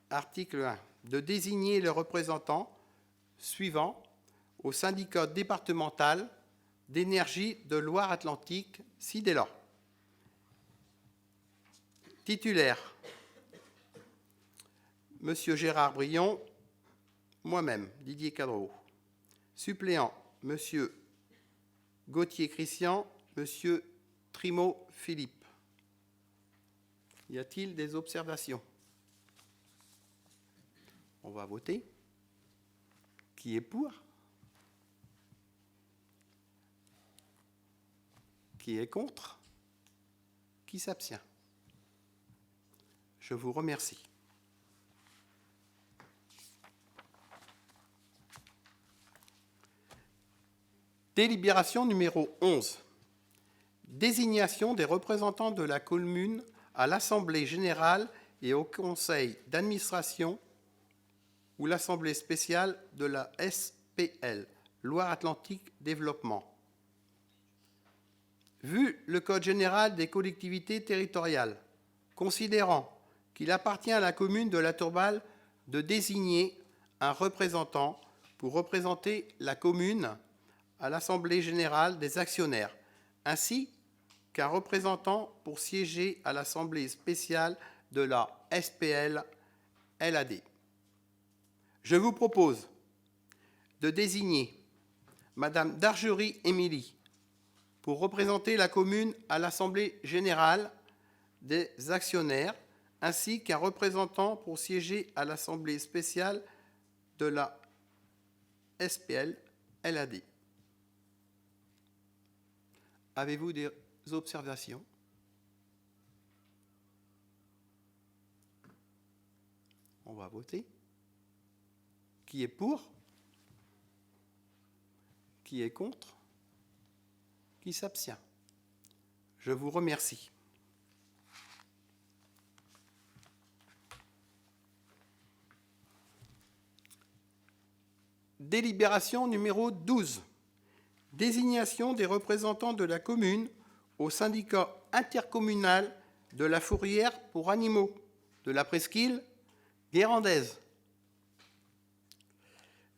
article 1, de désigner les représentants suivants au syndicat départemental d'énergie de Loire-Atlantique, si dès lors. Titulaire, Monsieur Gérard Brion, moi-même, Didier Cadreau. Suppléant, Monsieur Gauthier Christian, Monsieur Trimaud Philippe. Y a-t-il des observations? On va voter. Qui est pour? Qui est contre? Qui s'abstient? Je vous remercie. Délibération numéro 11. Désignation des représentants de la commune à l'Assemblée générale et au conseil d'administration ou l'Assemblée spéciale de la SPL, Loire-Atlantique Développement. Vu le Code général des collectivités territoriales, considérant qu'il appartient à la commune de La Turballe de désigner un représentant pour représenter la commune à l'Assemblée générale des actionnaires, ainsi qu'un représentant pour siéger à l'Assemblée spéciale de la SPL LAD. Je vous propose de désigner Madame Dargerie Émilie pour représenter la commune à l'Assemblée générale des actionnaires, ainsi qu'un représentant pour siéger à l'Assemblée spéciale de la SPL LAD. Avez-vous des observations? On va voter. Qui est pour? Qui est contre? Qui s'abstient? Je vous remercie. Délibération numéro 12. Désignation des représentants de la commune au syndicat intercommunal de la Fourrière pour animaux de la presqu'île guérandaise.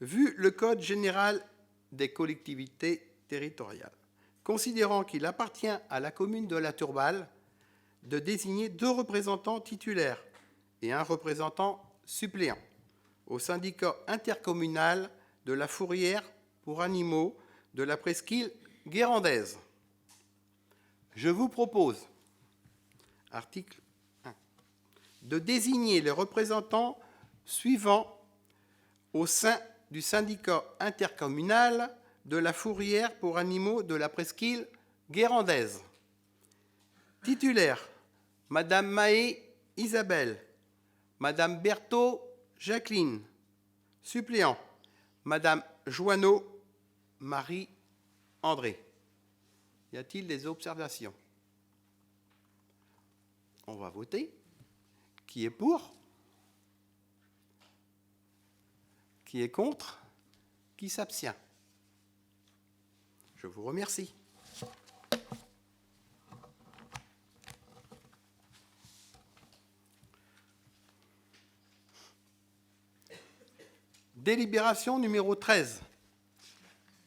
Vu le Code général des collectivités territoriales, considérant qu'il appartient à la commune de La Turballe de désigner 2 représentants titulaires et un représentant suppléant au syndicat intercommunal de la Fourrière pour animaux de la presqu'île guérandaise. Je vous propose, article 1, de désigner les représentants suivants au sein du syndicat intercommunal de la Fourrière pour animaux de la presqu'île guérandaise. Titulaire, Madame Mahé Isabelle, Madame Berthaud Jacqueline. Suppléant, Madame Joanneau Marie-André. Y a-t-il des observations? On va voter. Qui est pour? Qui est contre? Qui s'abstient? Je vous remercie. Délibération numéro 13.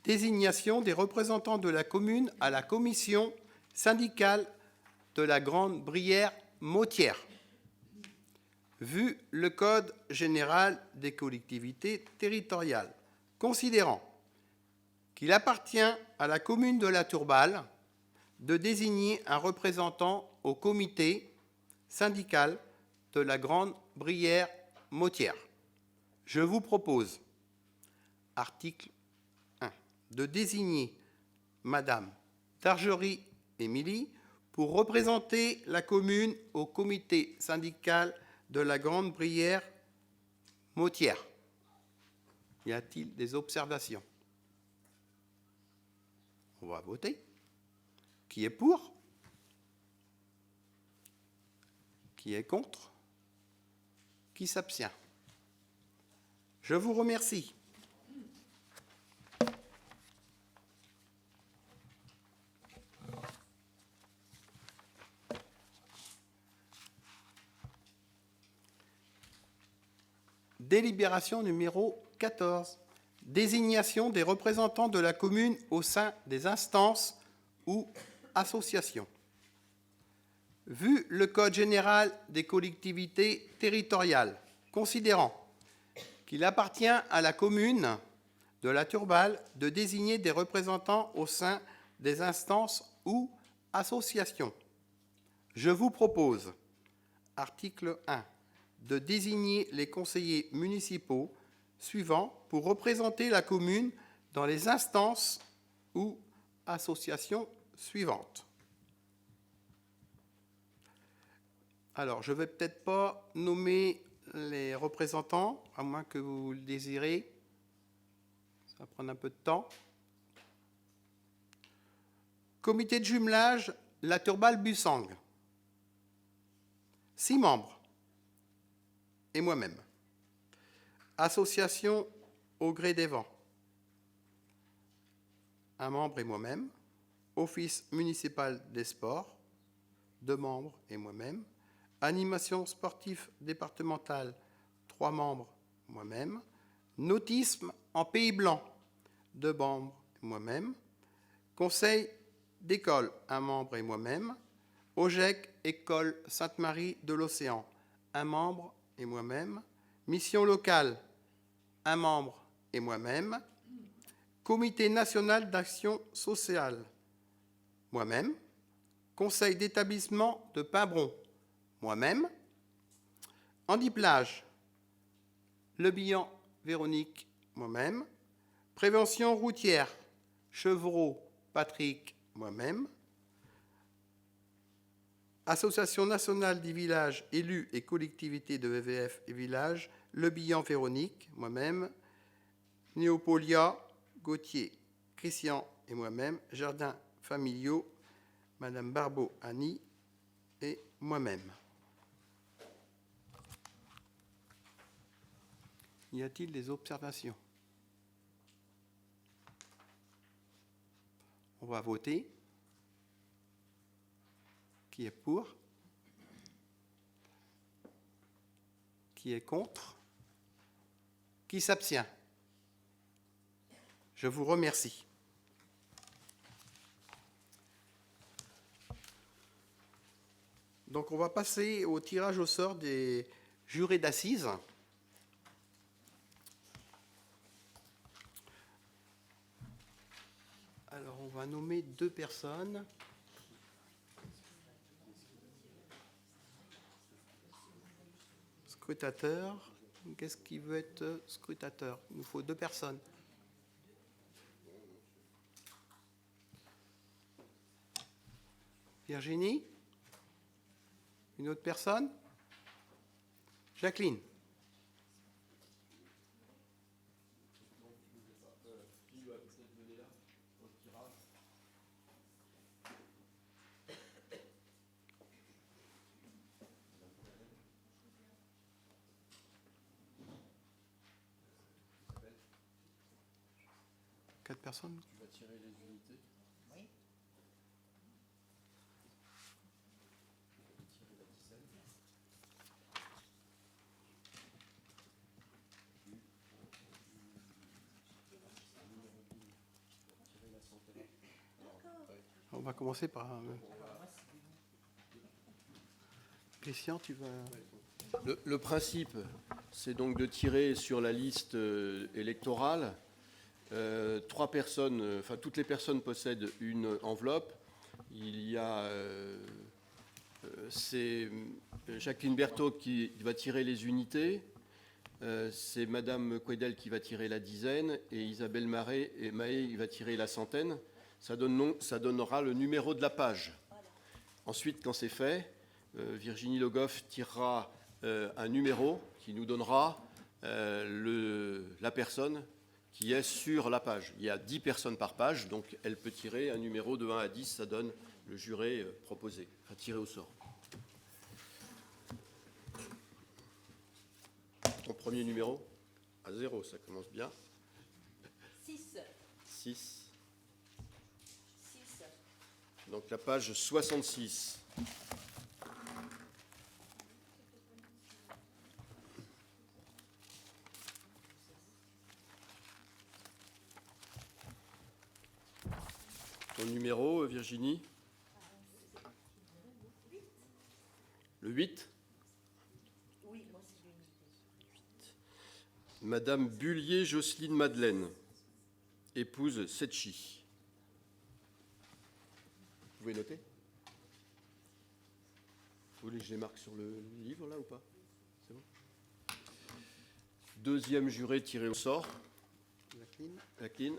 Désignation des représentants de la commune à la commission syndicale de la Grande Brière Motière. Vu le Code général des collectivités territoriales, considérant qu'il appartient à la commune de la Turballe de désigner un représentant au comité syndical de la Grande Brière Motière. Je vous propose, article 1, de désigner Madame Targerie Émilie pour représenter la commune au comité syndical de la Grande Brière Motière. Y a-t-il des observations? On va voter. Qui est pour? Qui est contre? Qui s'abstient? Je vous remercie. Délibération numéro 14. Désignation des représentants de la commune au sein des instances ou associations. Vu le Code général des collectivités territoriales, considérant qu'il appartient à la commune de la Turballe de désigner des représentants au sein des instances ou associations, je vous propose, article 1, de désigner les conseillers municipaux suivants pour représenter la commune dans les instances ou associations suivantes. Alors, je ne vais peut-être pas nommer les représentants, à moins que vous le désirez. Ça va prendre un peu de temps. Comité de jumelage, la Turballe-Bussang. 6 membres. Et moi-même. Association au gré des vents. 1 membre et moi-même. Office municipal des sports. 2 membres et moi-même. Animation sportive départementale, 3 membres, moi-même. Nautisme en Pays Blanc, 2 membres, moi-même. Conseil d'école, 1 membre et moi-même. OGEC, École Sainte-Marie de l'Océan, 1 membre et moi-même. Mission locale, 1 membre et moi-même. Comité national d'action sociale, moi-même. Conseil d'établissement de Pimbron, moi-même. Handiplage, Le Bihan, Véronique, moi-même. Prévention routière, Chevreau, Patrick, moi-même. Association nationale des villages, élus et collectivités de VVF et villages, Le Bihan, Véronique, moi-même. Néopolia, Gauthier, Christian et moi-même. Jardins familiaux, Madame Barbeau, Annie et moi-même. Y a-t-il des observations? On va voter. Qui est pour? Qui est contre? Qui s'abstient? Je vous remercie. Donc on va passer au tirage au sort des jurés d'assises. Alors on va nommer 2 personnes. Scrutateur. Qu'est-ce qui veut être scrutateur? Il nous faut 2 personnes. Virginie? Une autre personne? Jacqueline. Quatre personnes. Tu vas tirer les unités. Oui. Tirer la dizaine. Tirer la centaine. On va commencer par... Christian, tu vas... Le principe, c'est donc de tirer sur la liste électorale. Trois personnes, enfin toutes les personnes possèdent une enveloppe. Il y a c'est Jacqueline Berthaud qui va tirer les unités. C'est Madame Quedel qui va tirer la dizaine et Isabelle Mahé va tirer la centaine. Ça donnera le numéro de la page. Ensuite, quand c'est fait, Virginie Le Goff tirera un numéro qui nous donnera la personne qui est sur la page. Il y a 10 personnes par page, donc elle peut tirer un numéro de 1 à 10, ça donne le juré proposé, enfin tiré au sort. Ton premier numéro à 0, ça commence bien. 6. 6. 6. Donc la page 66. Ton numéro, Virginie? Le 8? Oui, moi c'est l'unité. Madame Bullier Jocelyne Madeleine, épouse Setchi. Vous pouvez noter? Vous voulez que je les marque sur le livre, là, ou pas? C'est bon. Deuxième juré tiré au sort. Jacqueline.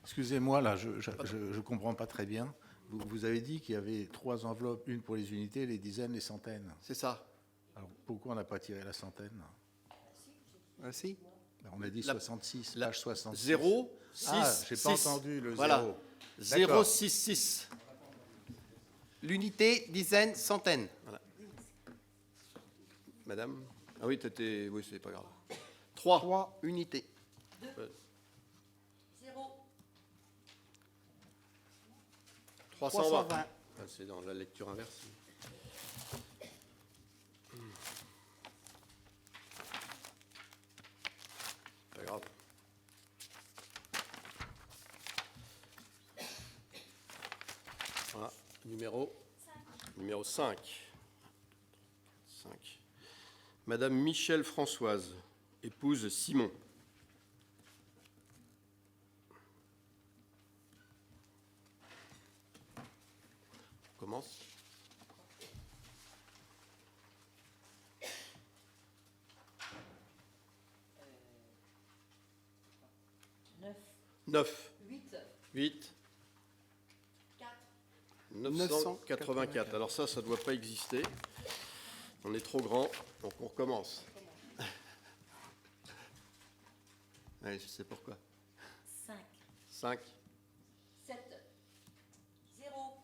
Excusez-moi, là, je ne comprends pas très bien. Vous avez dit qu'il y avait 3 enveloppes, une pour les unités, les dizaines, les centaines. C'est ça. Alors, pourquoi on n'a pas tiré la centaine? Ah si. On a dit 66, page 66. 0, 6, Ah, j'ai pas 6. entendu le 0. Voilà. 0, 6, 6. L'unité, dizaine, centaine. Voilà. Madame? Ah oui, oui, c'est pas grave. 3. 3 unités. 0. 320. Ah, c'est dans la lecture inverse. Pas grave. Voilà, numéro 5. 5. Madame Michèle Françoise, épouse Simon. On commence. Neuf. 9. 8. 8. 4. 984. Alors ça ne doit pas exister. On est trop grand, donc on recommence. Allez, je sais pourquoi. 5. 5. 7. 0.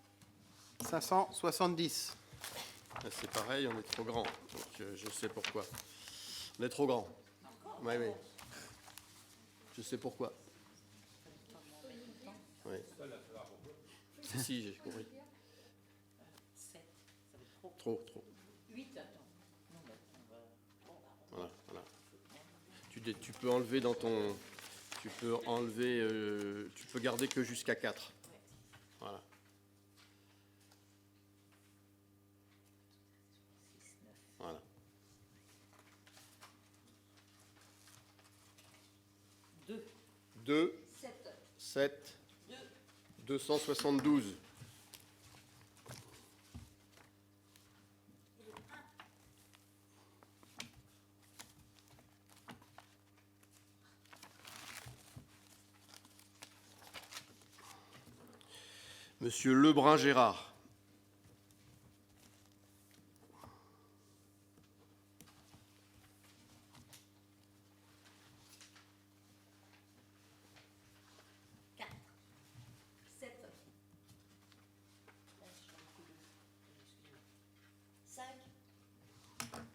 570. C'est pareil, on est trop grand. Donc je sais pourquoi. On est trop grand. Oui, oui. Je sais pourquoi. Oui. Si, j'ai compris. 7. Ça va être Trop. 8. Voilà. Tu peux enlever dans ton... Tu peux enlever... tu peux garder que jusqu'à 4. Voilà. 9. 2. 7. 7. 2. 272. Monsieur Lebrun-Gérard.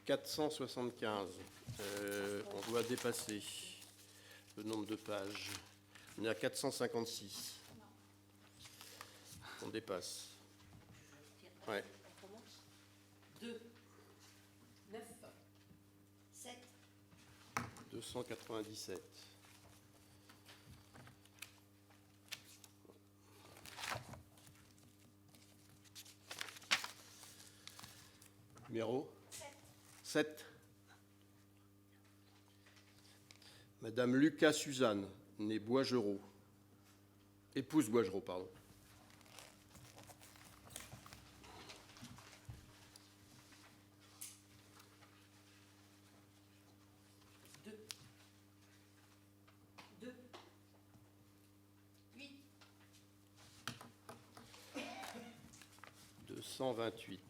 475. On doit dépasser le nombre de pages. On est à 456. On dépasse. Ouais. 2, 9, 7. 297. Numéro 7. Madame Lucas Suzanne, née Boigerot. Épouse Boigerot, pardon. Deux. 8. 228.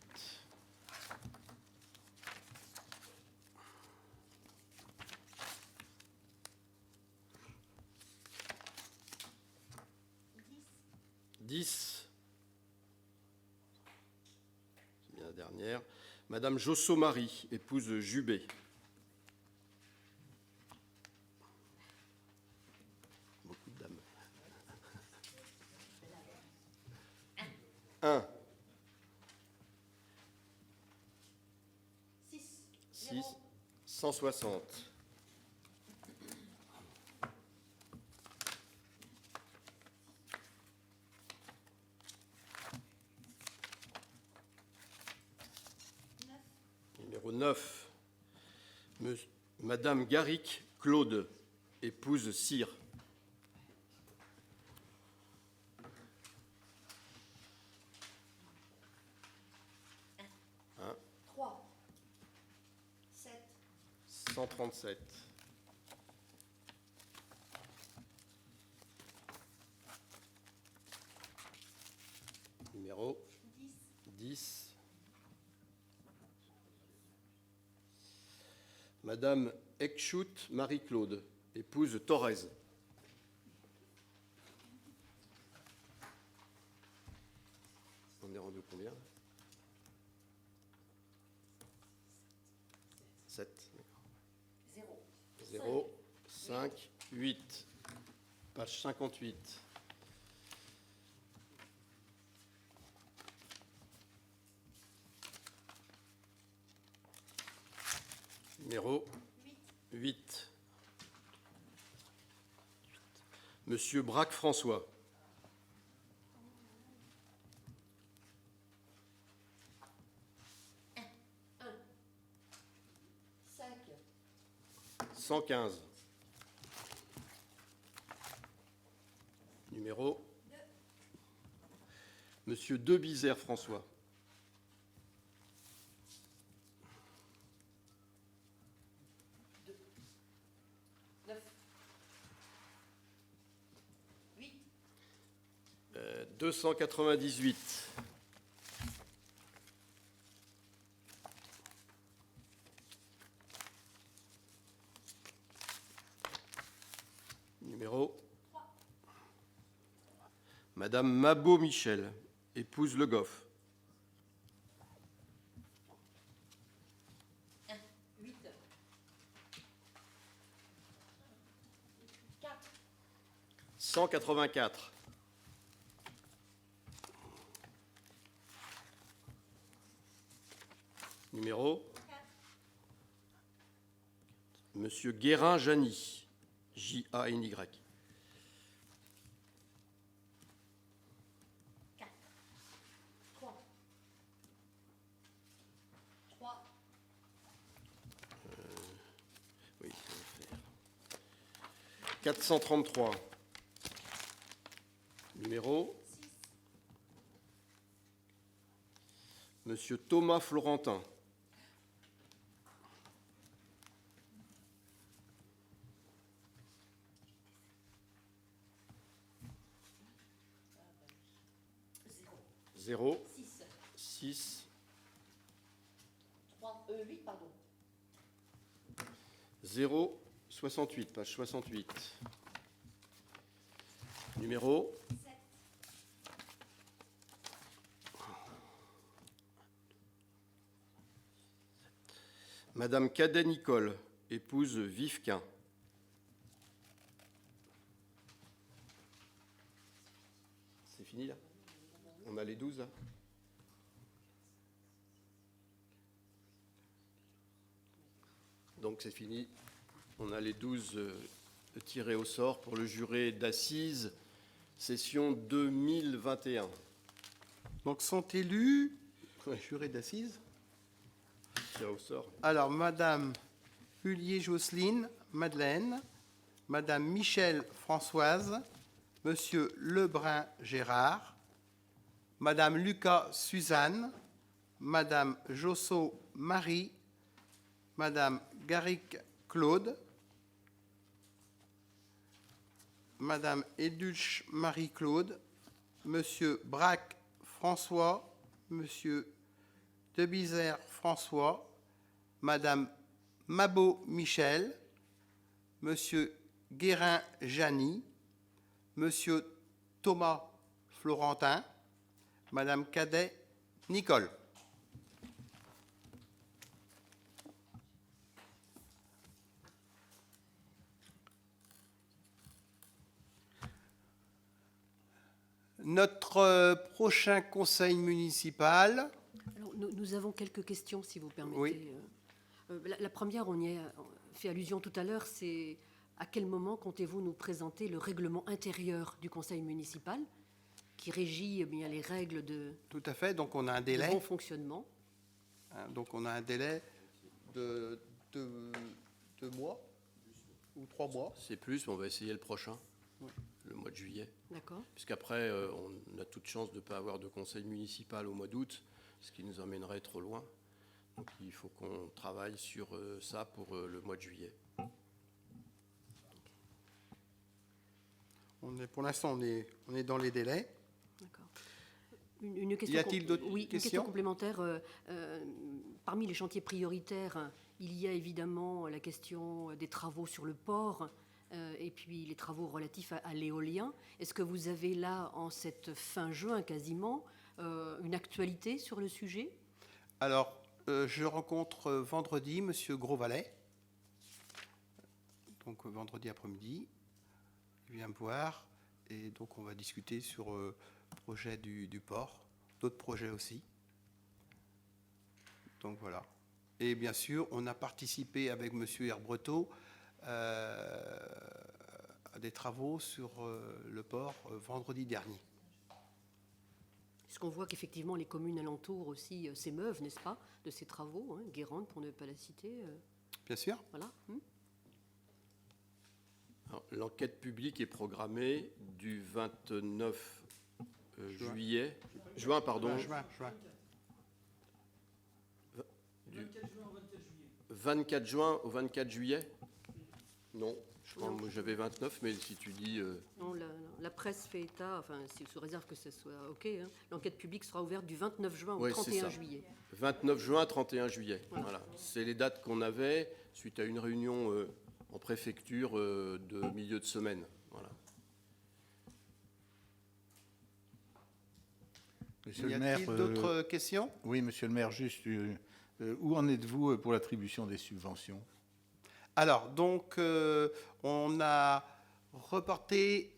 10. C'est bien la dernière. Madame Josso-Marie, épouse Jubé. Beaucoup de dames. 1. 6. 160. Numéro 9. Madame Garrick Claude, épouse Cyr. 3. 7. 137. Numéro 10. Madame Ekchout Marie-Claude, épouse Thorez. On est rendu combien? 7. 0, 5, 8. Page 58. Numéro 8. Monsieur Braque François. Un. 5. 115. Numéro 2. Monsieur Debizère François. 9. 8. 298. Numéro 3. Madame Mabo Michel, épouse Le Goff. 1. 8. 4. 184. Numéro 4. Monsieur Guérin Jany, J-A-N-Y. 4. 3. 3. Oui, ça va faire. 433. Numéro 6. Monsieur Thomas Florentin. 0. 6. 6. 3. 8, pardon. 0. 68, page 68. Numéro 7. Madame Cadet-Nicole, épouse Vifquin. C'est fini là? On a les 12 là? Donc c'est fini. On a les 12 tirés au sort pour le juré d'assises, session 2021. Donc sont élus, juré d'assises. Tiré au sort. Alors, Madame Hullier Jocelyne Madeleine, Madame Michel Françoise, Monsieur Lebrun Gérard, Madame Lucas Suzanne, Madame Josso Marie, Madame Garrick Claude, Madame Edulche Marie-Claude, Monsieur Braque François, Monsieur Debizère François, Madame Mabo Michel, Monsieur Guérin Jany, Monsieur Thomas Florentin, Madame Cadet Nicole. Notre prochain conseil municipal. Alors, nous avons quelques questions, si vous permettez. Oui. La première, on y a fait allusion tout à l'heure, c'est à quel moment comptez-vous nous présenter le règlement intérieur du conseil municipal qui régit bien les règles de, Tout à fait, donc on a un délai. de bon fonctionnement? Donc on a un délai de 2 mois ou 3 mois. C'est plus, mais on va essayer le prochain, Oui. le mois de juillet. D'accord. Puisqu'après, on a toute chance de ne pas avoir de conseil municipal au mois d'août, ce qui nous emmènerait trop loin. Donc il faut qu'on travaille sur ça pour le mois de juillet. Pour l'instant, on est dans les délais. D'accord. Une question, Y a-t-il d'autres oui, une questions question complémentaire. Parmi les chantiers prioritaires, il y a évidemment la question des travaux sur le port et puis les travaux relatifs à l'éolien. Est-ce que vous avez là, en cette fin juin quasiment, une actualité sur le sujet? Alors, je rencontre vendredi Monsieur Grosvalet. Donc vendredi après-midi, il vient me voir et donc on va discuter sur le projet du port, d'autres projets aussi. Donc voilà. Et bien sûr, on a participé avec Monsieur Herbreteau à des travaux sur le port vendredi dernier. Est-ce qu'on voit qu'effectivement les communes alentours aussi s'émeuvent, n'est-ce pas, de ces travaux, hein, Guérande pour ne pas la citer Bien sûr. Voilà. Alors, l'enquête publique est programmée du 29 juin, pardon. Juin. Du 24 juin au 24 juillet? Non, je crois que moi j'avais 29, mais si tu dis... Non, la presse fait état, enfin, sous réserve que ce soit OK, hein, l'enquête publique sera ouverte du 29 juin au 31 juillet. 29 juin, 31 juillet. Voilà. C'est les dates qu'on avait suite à une réunion en préfecture de milieu de semaine. Voilà. Monsieur Y le maire, a-t-il d'autres questions? Oui, monsieur le maire, juste, où en êtes-vous pour l'attribution des subventions? Alors, donc, on a reporté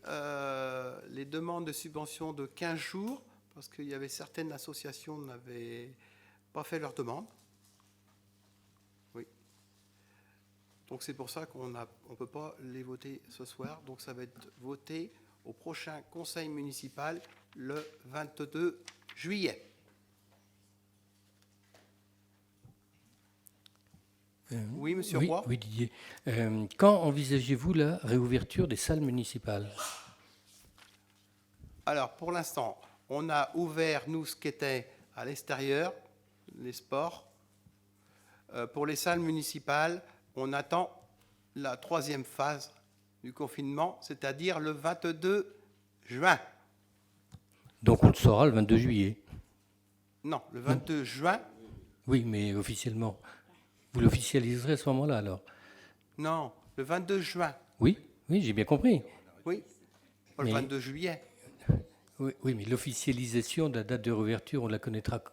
les demandes de subventions de 15 jours parce qu'il y avait certaines associations qui n'avaient pas fait leur demande. Oui. Donc, c'est pour ça qu'on ne peut pas les voter ce soir. Donc, ça va être voté au prochain conseil municipal le 22 juillet. Oui, monsieur Roy. Oui, Didier. Quand envisagez-vous la réouverture des salles municipales? Alors, pour l'instant, on a ouvert, nous, ce qui était à l'extérieur, les sports. Pour les salles municipales, on attend la 3e phase du confinement, c'est-à-dire le 22 juin. Donc on le saura le 22 juillet. Non, le 22 juin. Oui, mais officiellement. Vous l'officialiserez à ce moment-là, alors? Non, le 22 juin. Oui, j'ai bien compris. Oui, pas le 22 juillet. Oui, mais l'officialisation de la date de réouverture, on la connaîtra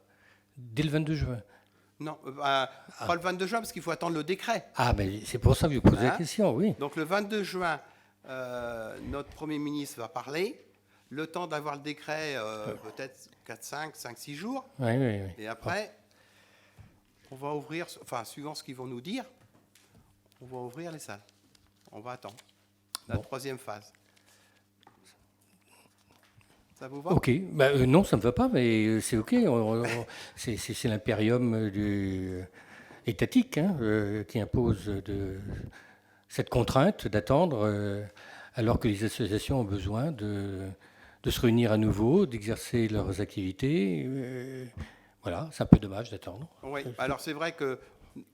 dès le 22 juin. Non, pas le 22 juin, parce qu'il faut attendre le décret. Ah, mais c'est pour ça que je vous posais la Hein? question, oui. Donc le 22 juin, notre Premier ministre va parler. Le temps d'avoir le décret, peut-être 5-6 jours. Oui, oui, oui. Et après, on va ouvrir, enfin, suivant ce qu'ils vont nous dire, on va ouvrir les salles. On va attendre la troisième phase. Ça vous va? Ok, non, ça ne me va pas, mais c'est ok. C'est l'impérium étatique hein, qui impose cette contrainte d'attendre, alors que les associations ont besoin de se réunir à nouveau, d'exercer leurs activités. Voilà, c'est un peu dommage d'attendre. Oui, alors c'est vrai que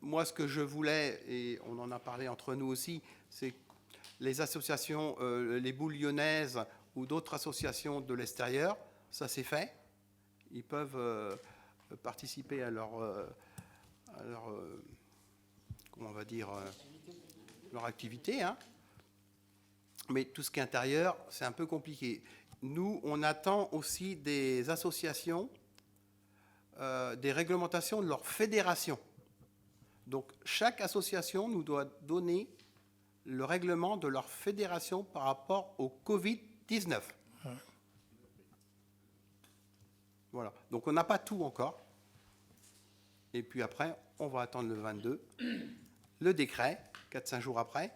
moi, ce que je voulais, et on en a parlé entre nous aussi, c'est les associations, les Boules lyonnaises ou d'autres associations de l'extérieur, ça c'est fait. Ils peuvent participer à leur comment on va dire, leur activité. Hein. Mais tout ce qui est intérieur, c'est un peu compliqué. Nous, on attend aussi des associations, des réglementations de leur fédération. Donc, chaque association nous doit donner le règlement de leur fédération par rapport au Covid-19. Ouais. Voilà. Donc, on n'a pas tout encore. Et puis après, on va attendre le 22, le décret, 4-5 jours après.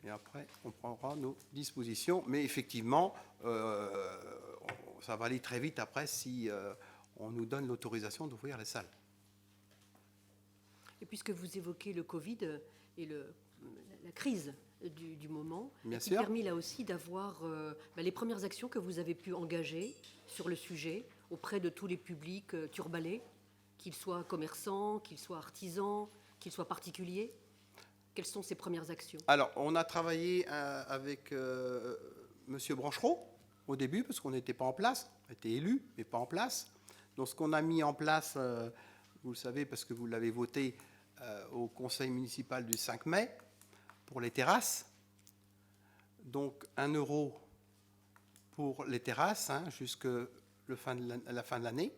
Et après, on prendra nos dispositions. Mais effectivement, ça va aller très vite après si on nous donne l'autorisation d'ouvrir les salles. Et puisque vous évoquez le Covid et la crise du moment, Bien qui sûr. permis là aussi d'avoir les premières actions que vous avez pu engager sur le sujet auprès de tous les publics turbalais, qu'ils soient commerçants, qu'ils soient artisans, qu'ils soient particuliers. Quelles sont ces premières actions? Alors, on a travaillé avec M. Branchereau au début, parce qu'on n'était pas en place. On était élus, mais pas en place. Donc, ce qu'on a mis en place, vous le savez, parce que vous l'avez voté au conseil municipal du 5 mai, pour les terrasses. Donc, 1 euro pour les terrasses, hein, jusqu'à la fin de l'année.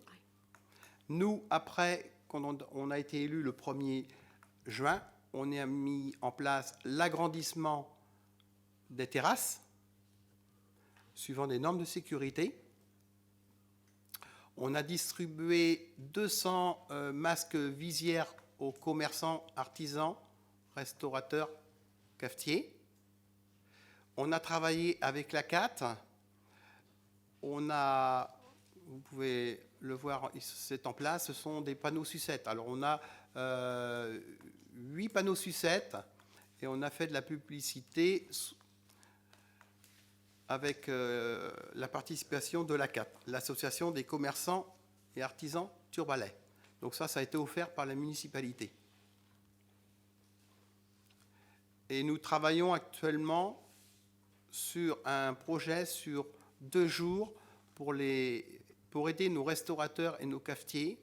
Nous, après, quand on a été élus le 1er juin, on a mis en place l'agrandissement des terrasses, suivant des normes de sécurité. On a distribué 200 masques visières aux commerçants, artisans, restaurateurs, cafetiers. On a travaillé avec la CAT. On a, vous pouvez le voir, c'est en place, ce sont des panneaux sucettes. Alors on a 8 panneaux sucettes et on a fait de la publicité avec la participation de la CAT, l'Association des commerçants et artisans turbalais. Donc ça a été offert par la municipalité. Et nous travaillons actuellement sur un projet sur 2 jours pour aider nos restaurateurs et nos cafetiers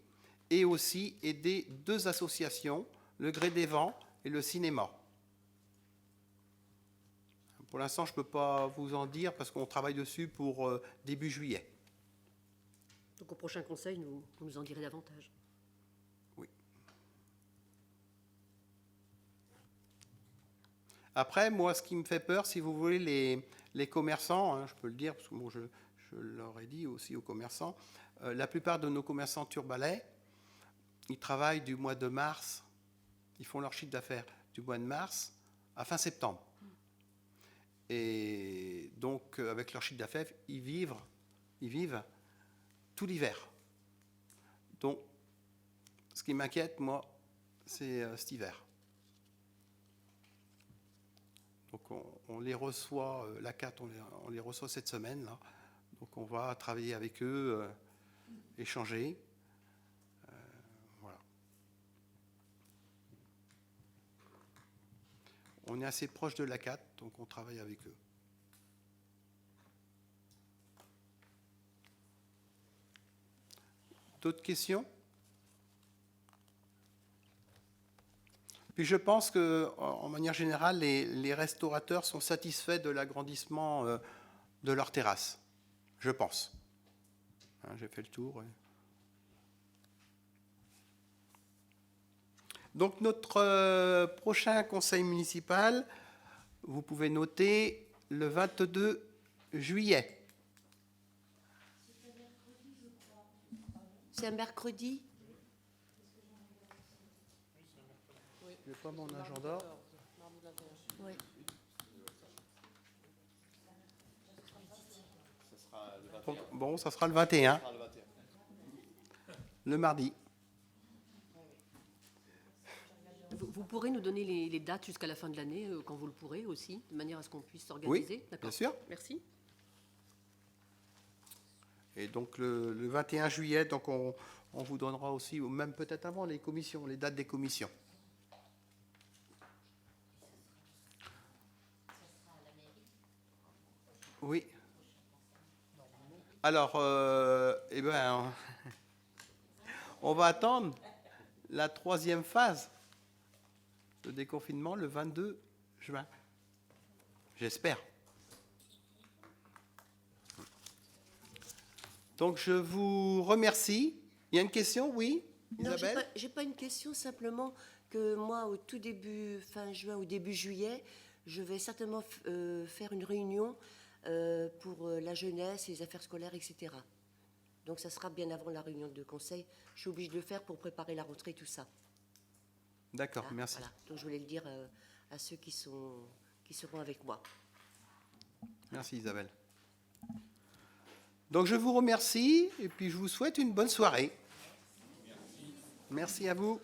et aussi aider 2 associations, le Gré des Vents et le cinéma. Pour l'instant, je ne peux pas vous en dire parce qu'on travaille dessus pour début juillet. Donc au prochain conseil, vous nous en direz davantage. Oui. Après, moi, ce qui me fait peur, si vous voulez, les commerçants, hein, je peux le dire, parce que moi, je leur ai dit aussi aux commerçants, la plupart de nos commerçants turbalais, ils travaillent du mois de mars, ils font leur chiffre d'affaires du mois de mars à fin septembre. Et donc, avec leur chiffre d'affaires, ils vivent tout l'hiver. Donc, ce qui m'inquiète, moi, c'est cet hiver. Donc, on les reçoit, la CAT, on les reçoit cette semaine, là. Donc, on va travailler avec eux, échanger. Voilà. On est assez proche de la CAT, donc on travaille avec eux. D'autres questions? Puis je pense qu'en manière générale, les restaurateurs sont satisfaits de l'agrandissement de leur terrasse. Je pense. Hein, j'ai fait le tour. Donc notre prochain conseil municipal, vous pouvez noter le 22 juillet. C'est un mercredi? Je n'ai pas mon agenda. Oui. Bon, ça sera le 21. Le mardi. Vous pourrez nous donner les dates jusqu'à la fin de l'année, quand vous le pourrez aussi, de manière à ce qu'on puisse Oui, s'organiser. bien sûr. Merci. Et donc le 21 juillet, donc on vous donnera aussi, ou même peut-être avant, les commissions, les dates des commissions. Oui. Alors, eh ben, on va attendre la 3e phase de déconfinement le 22 juin. J'espère. Donc, je vous remercie. Il y a une question, oui, Isabelle? Non, j'ai pas une question, simplement que moi, au tout début, fin juin ou début juillet, je vais certainement faire une réunion pour la jeunesse, les affaires scolaires, etc. Donc, ça sera bien avant la réunion de conseil. Je suis obligée de le faire pour préparer la rentrée, tout ça. D'accord, merci. Voilà. Donc, je voulais le dire à ceux qui seront avec moi. Merci Isabelle. Donc je vous remercie et puis je vous souhaite une bonne soirée. Merci à vous.